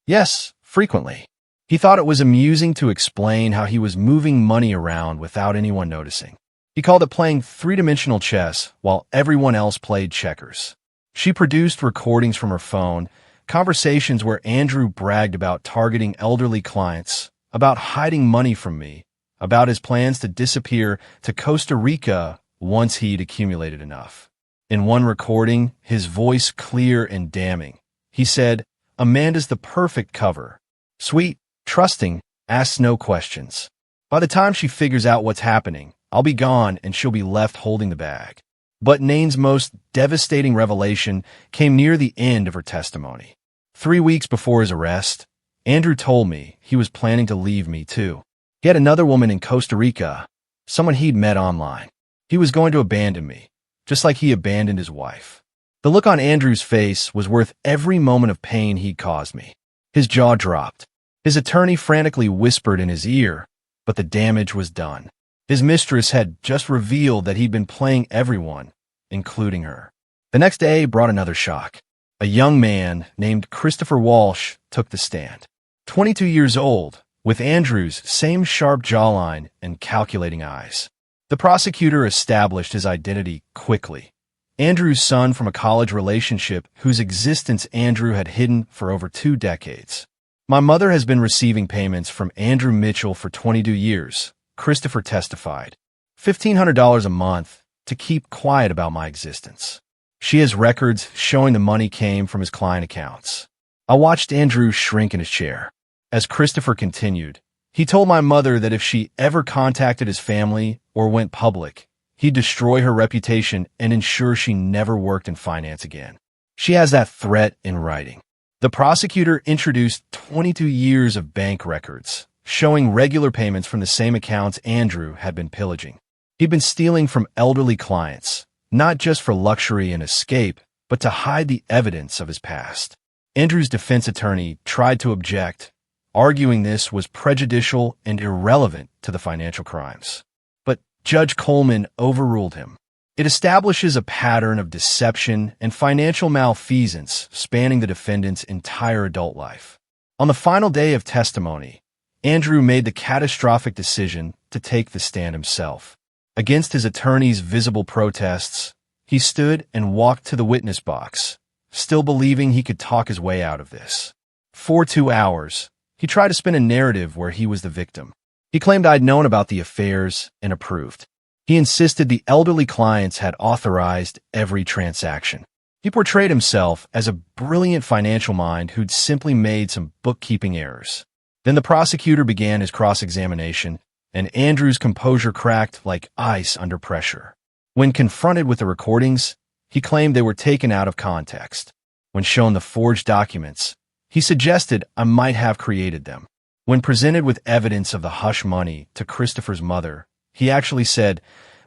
Yes, frequently. He thought it was amusing to explain how he was moving money around without anyone noticing. He called it playing three-dimensional chess while everyone else played checkers. She produced recordings from her phone, conversations where Andrew bragged about targeting elderly clients, about hiding money from me, about his plans to disappear to Costa Rica once he'd accumulated enough. In one recording, his voice clear and damning, he said, Amanda's the perfect cover. Sweet, trusting, asks no questions. By the time she figures out what's happening, I'll be gone and she'll be left holding the bag. But Nain's most devastating revelation came near the end of her testimony. 3 weeks before his arrest, Andrew told me he was planning to leave me too. He had another woman in Costa Rica, someone he'd met online. He was going to abandon me, just like he abandoned his wife. The look on Andrew's face was worth every moment of pain he'd caused me. His jaw dropped. His attorney frantically whispered in his ear, but the damage was done. His mistress had just revealed that he'd been playing everyone, including her. The next day brought another shock. A young man named Christopher Walsh took the stand. 22 years old, with Andrew's same sharp jawline and calculating eyes. The prosecutor established his identity quickly. Andrew's son from a college relationship whose existence Andrew had hidden for over 2 decades. My mother has been receiving payments from Andrew Mitchell for 22 years, Christopher testified. $1,500 a month to keep quiet about my existence. She has records showing the money came from his client accounts. I watched Andrew shrink in his chair. As Christopher continued, he told my mother that if she ever contacted his family or went public, he'd destroy her reputation and ensure she never worked in finance again. She has that threat in writing. The prosecutor introduced 22 years of bank records, showing regular payments from the same accounts Andrew had been pillaging. He'd been stealing from elderly clients, not just for luxury and escape, but to hide the evidence of his past. Andrew's defense attorney tried to object, arguing this was prejudicial and irrelevant to the financial crimes. But Judge Coleman overruled him. It establishes a pattern of deception and financial malfeasance spanning the defendant's entire adult life. On the final day of testimony, Andrew made the catastrophic decision to take the stand himself. Against his attorney's visible protests, he stood and walked to the witness box, still believing he could talk his way out of this. For 2 hours, he tried to spin a narrative where he was the victim. He claimed I'd known about the affairs and approved. He insisted the elderly clients had authorized every transaction. He portrayed himself as a brilliant financial mind who'd simply made some bookkeeping errors. Then the prosecutor began his cross-examination, and Andrew's composure cracked like ice under pressure. When confronted with the recordings, he claimed they were taken out of context. When shown the forged documents, he suggested I might have created them. When presented with evidence of the hush money to Christopher's mother, he actually said,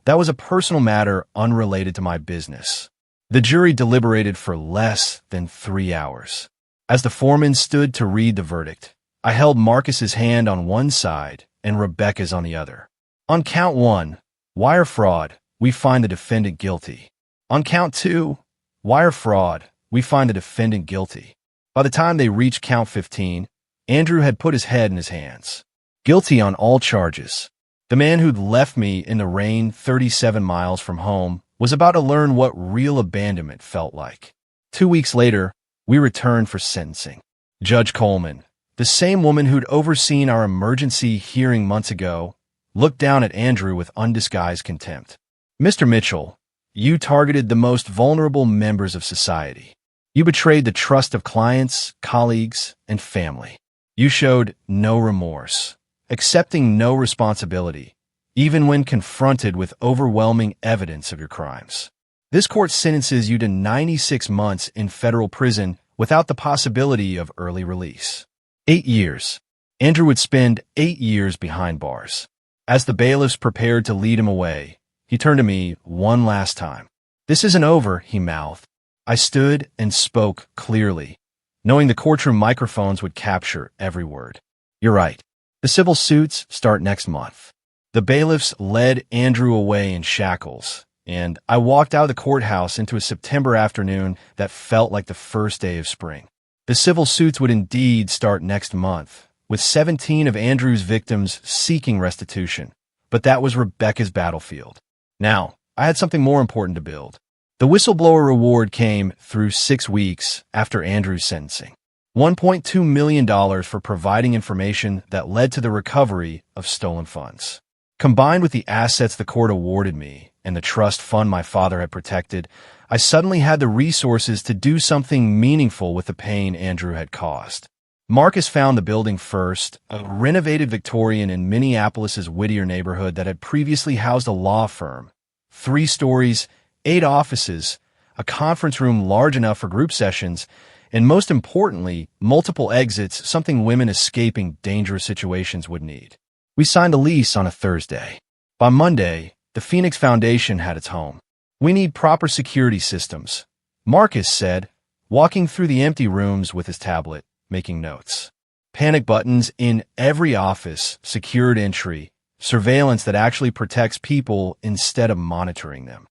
"That was a personal matter unrelated to my business." The jury deliberated for less than 3 hours. As the foreman stood to read the verdict, I held Marcus's hand on one side and Rebecca's on the other. On count 1, wire fraud, we find the defendant guilty. On count 2, wire fraud, we find the defendant guilty. By the time they reached count 15, Andrew had put his head in his hands. Guilty on all charges. The man who'd left me in the rain 37 miles from home was about to learn what real abandonment felt like. 2 weeks later, we returned for sentencing. Judge Coleman, the same woman who'd overseen our emergency hearing months ago, looked down at Andrew with undisguised contempt. "Mr. Mitchell, you targeted the most vulnerable members of society. You betrayed the trust of clients, colleagues, and family. You showed no remorse, accepting no responsibility, even when confronted with overwhelming evidence of your crimes. This court sentences you to 96 months in federal prison without the possibility of early release. 8 years. Andrew would spend 8 years behind bars. As the bailiffs prepared to lead him away, he turned to me one last time. "This isn't over," he mouthed. I stood and spoke clearly, knowing the courtroom microphones would capture every word. "You're right. The civil suits start next month." The bailiffs led Andrew away in shackles, and I walked out of the courthouse into a September afternoon that felt like the first day of spring. The civil suits would indeed start next month, with 17 of Andrew's victims seeking restitution, but that was Rebecca's battlefield. Now, I had something more important to build. The whistleblower reward came through 6 weeks after Andrew's sentencing. $1.2 million for providing information that led to the recovery of stolen funds. Combined with the assets the court awarded me and the trust fund my father had protected, I suddenly had the resources to do something meaningful with the pain Andrew had caused. Marcus found the building first, a renovated Victorian in Minneapolis's Whittier neighborhood that had previously housed a law firm. 3 stories, 8 offices, a conference room large enough for group sessions, and most importantly, multiple exits, something women escaping dangerous situations would need. We signed a lease on a Thursday. By Monday, the Phoenix Foundation had its home. "We need proper security systems," Marcus said, walking through the empty rooms with his tablet, making notes. "Panic buttons in every office, secured entry, surveillance that actually protects people instead of monitoring them."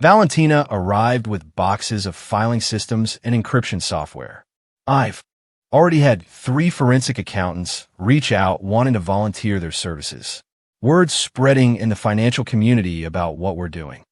Valentina arrived with boxes of filing systems and encryption software. I've already had 3 forensic accountants reach out wanting to volunteer their services. Word spreading in the financial community about what we're doing.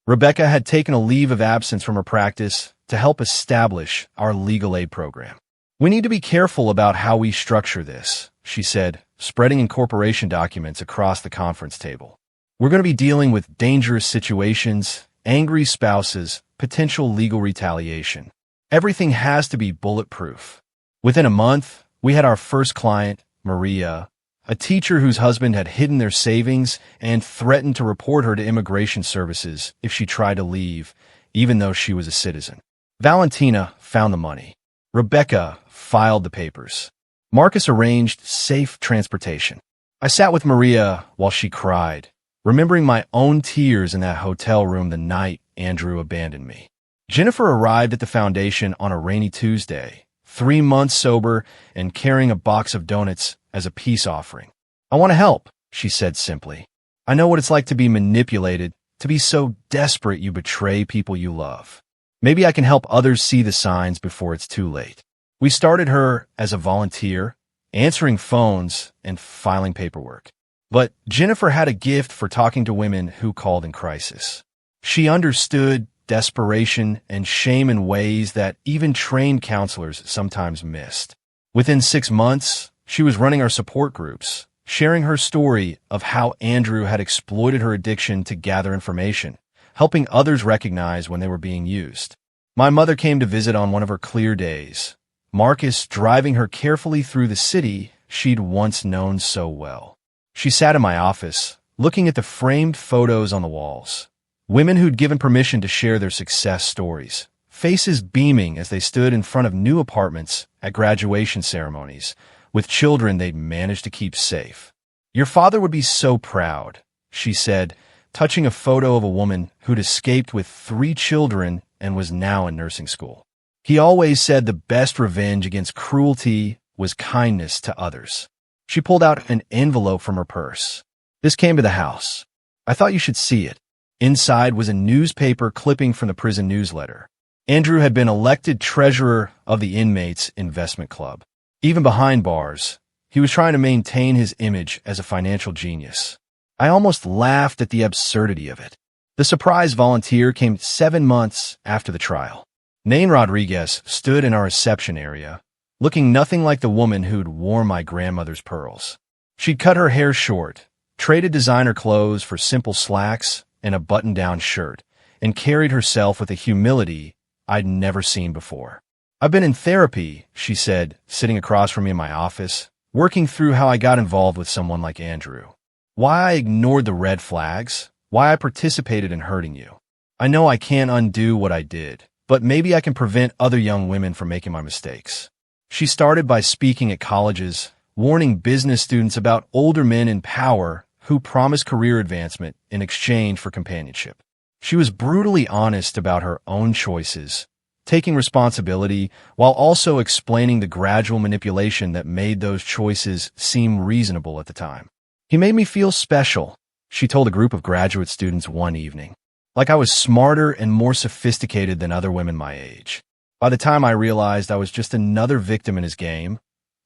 Rebecca had taken a leave of absence from her practice to help establish our legal aid program. "We need to be careful about how we structure this," she said, spreading incorporation documents across the conference table. "We're going to be dealing with dangerous situations, angry spouses, potential legal retaliation. Everything has to be bulletproof." Within a month, we had our first client, Maria, a teacher whose husband had hidden their savings and threatened to report her to immigration services if she tried to leave, even though she was a citizen. Valentina found the money. Rebecca filed the papers. Marcus arranged safe transportation. I sat with Maria while she cried, remembering my own tears in that hotel room the night Andrew abandoned me. Jennifer arrived at the foundation on a rainy Tuesday, 3 months sober and carrying a box of donuts as a peace offering. "I want to help," she said simply. "I know what it's like to be manipulated, to be so desperate you betray people you love. Maybe I can help others see the signs before it's too late." We started her as a volunteer, answering phones and filing paperwork. But Jennifer had a gift for talking to women who called in crisis. She understood desperation and shame in ways that even trained counselors sometimes missed. Within 6 months, she was running our support groups, sharing her story of how Andrew had exploited her addiction to gather information, helping others recognize when they were being used. My mother came to visit on one of her clear days, Marcus driving her carefully through the city she'd once known so well. She sat in my office, looking at the framed photos on the walls. Women who'd given permission to share their success stories, faces beaming as they stood in front of new apartments at graduation ceremonies, with children they'd managed to keep safe. "Your father would be so proud," she said, touching a photo of a woman who'd escaped with 3 children and was now in nursing school. "He always said the best revenge against cruelty was kindness to others." She pulled out an envelope from her purse. "This came to the house. I thought you should see it." Inside was a newspaper clipping from the prison newsletter. Andrew had been elected treasurer of the inmates' investment club. Even behind bars, he was trying to maintain his image as a financial genius. I almost laughed at the absurdity of it. The surprise volunteer came 7 months after the trial. Nain Rodriguez stood in our reception area, looking nothing like the woman who'd worn my grandmother's pearls. She'd cut her hair short, traded designer clothes for simple slacks and a button-down shirt, and carried herself with a humility I'd never seen before. "I've been in therapy," she said, sitting across from me in my office, working through how I got involved with someone like Andrew. Why I ignored the red flags, why I participated in hurting you. I know I can't undo what I did, but maybe I can prevent other young women from making my mistakes. She started by speaking at colleges, warning business students about older men in power who promised career advancement in exchange for companionship. She was brutally honest about her own choices, taking responsibility while also explaining the gradual manipulation that made those choices seem reasonable at the time. "He made me feel special," she told a group of graduate students one evening, "like I was smarter and more sophisticated than other women my age." By the time I realized I was just another victim in his game,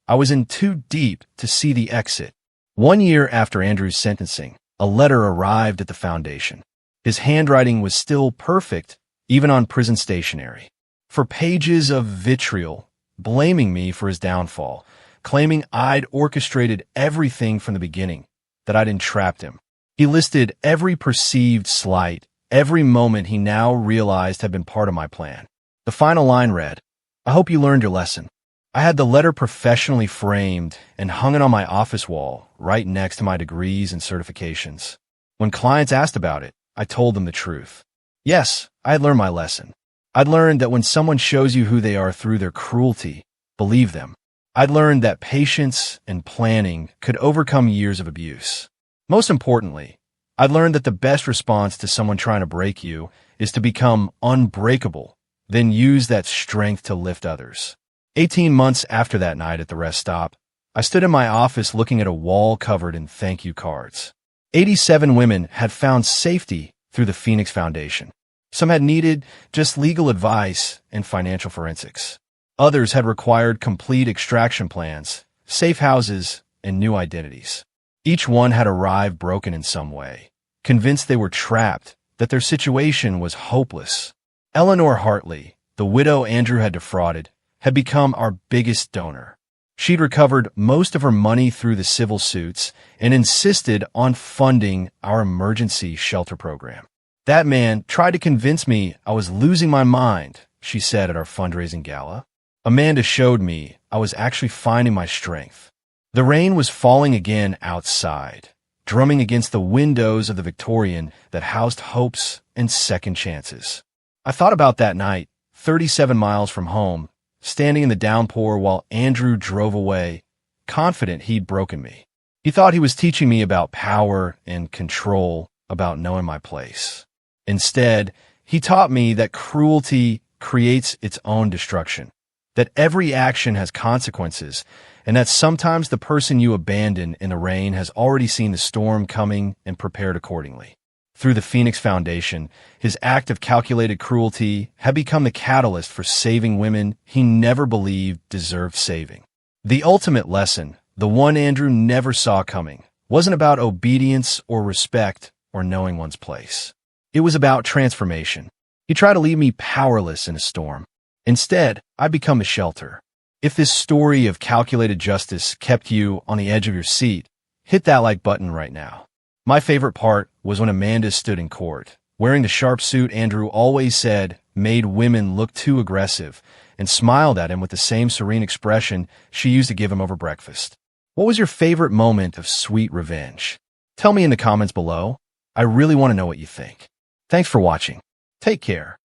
I was in too deep to see the exit. 1 year after Andrew's sentencing, a letter arrived at the foundation. His handwriting was still perfect, even on prison stationery. For pages of vitriol, blaming me for his downfall, claiming I'd orchestrated everything from the beginning, that I'd entrapped him. He listed every perceived slight, every moment he now realized had been part of my plan. The final line read, "I hope you learned your lesson." I had the letter professionally framed and hung it on my office wall, right next to my degrees and certifications. When clients asked about it, I told them the truth. Yes, I had learned my lesson. I'd learned that when someone shows you who they are through their cruelty, believe them. I'd learned that patience and planning could overcome years of abuse. Most importantly, I'd learned that the best response to someone trying to break you is to become unbreakable, then use that strength to lift others. 18 months after that night at the rest stop, I stood in my office looking at a wall covered in thank you cards. 87 women had found safety through the Phoenix Foundation. Some had needed just legal advice and financial forensics. Others had required complete extraction plans, safe houses, and new identities. Each one had arrived broken in some way, convinced they were trapped, that their situation was hopeless. Eleanor Hartley, the widow Andrew had defrauded, had become our biggest donor. She'd recovered most of her money through the civil suits and insisted on funding our emergency shelter program. "That man tried to convince me I was losing my mind," she said at our fundraising gala. Amanda showed me I was actually finding my strength. The rain was falling again outside, drumming against the windows of the Victorian that housed hopes and second chances. I thought about that night, 37 miles from home, standing in the downpour while Andrew drove away, confident he'd broken me. He thought he was teaching me about power and control, about knowing my place. Instead, he taught me that cruelty creates its own destruction, that every action has consequences, and that sometimes the person you abandon in the rain has already seen the storm coming and prepared accordingly. Through the Phoenix Foundation, his act of calculated cruelty had become the catalyst for saving women he never believed deserved saving. The ultimate lesson, the one Andrew never saw coming, wasn't about obedience or respect or knowing one's place. It was about transformation. He tried to leave me powerless in a storm. Instead, I become a shelter. If this story of calculated justice kept you on the edge of your seat, Hit that like button right now. My favorite part was when Amanda stood in court, wearing the sharp suit Andrew always said made women look too aggressive, and smiled at him with the same serene expression she used to give him over breakfast. What was your favorite moment of sweet revenge? Tell me in the comments below. I really want to know what you think. Thanks for watching. Take care.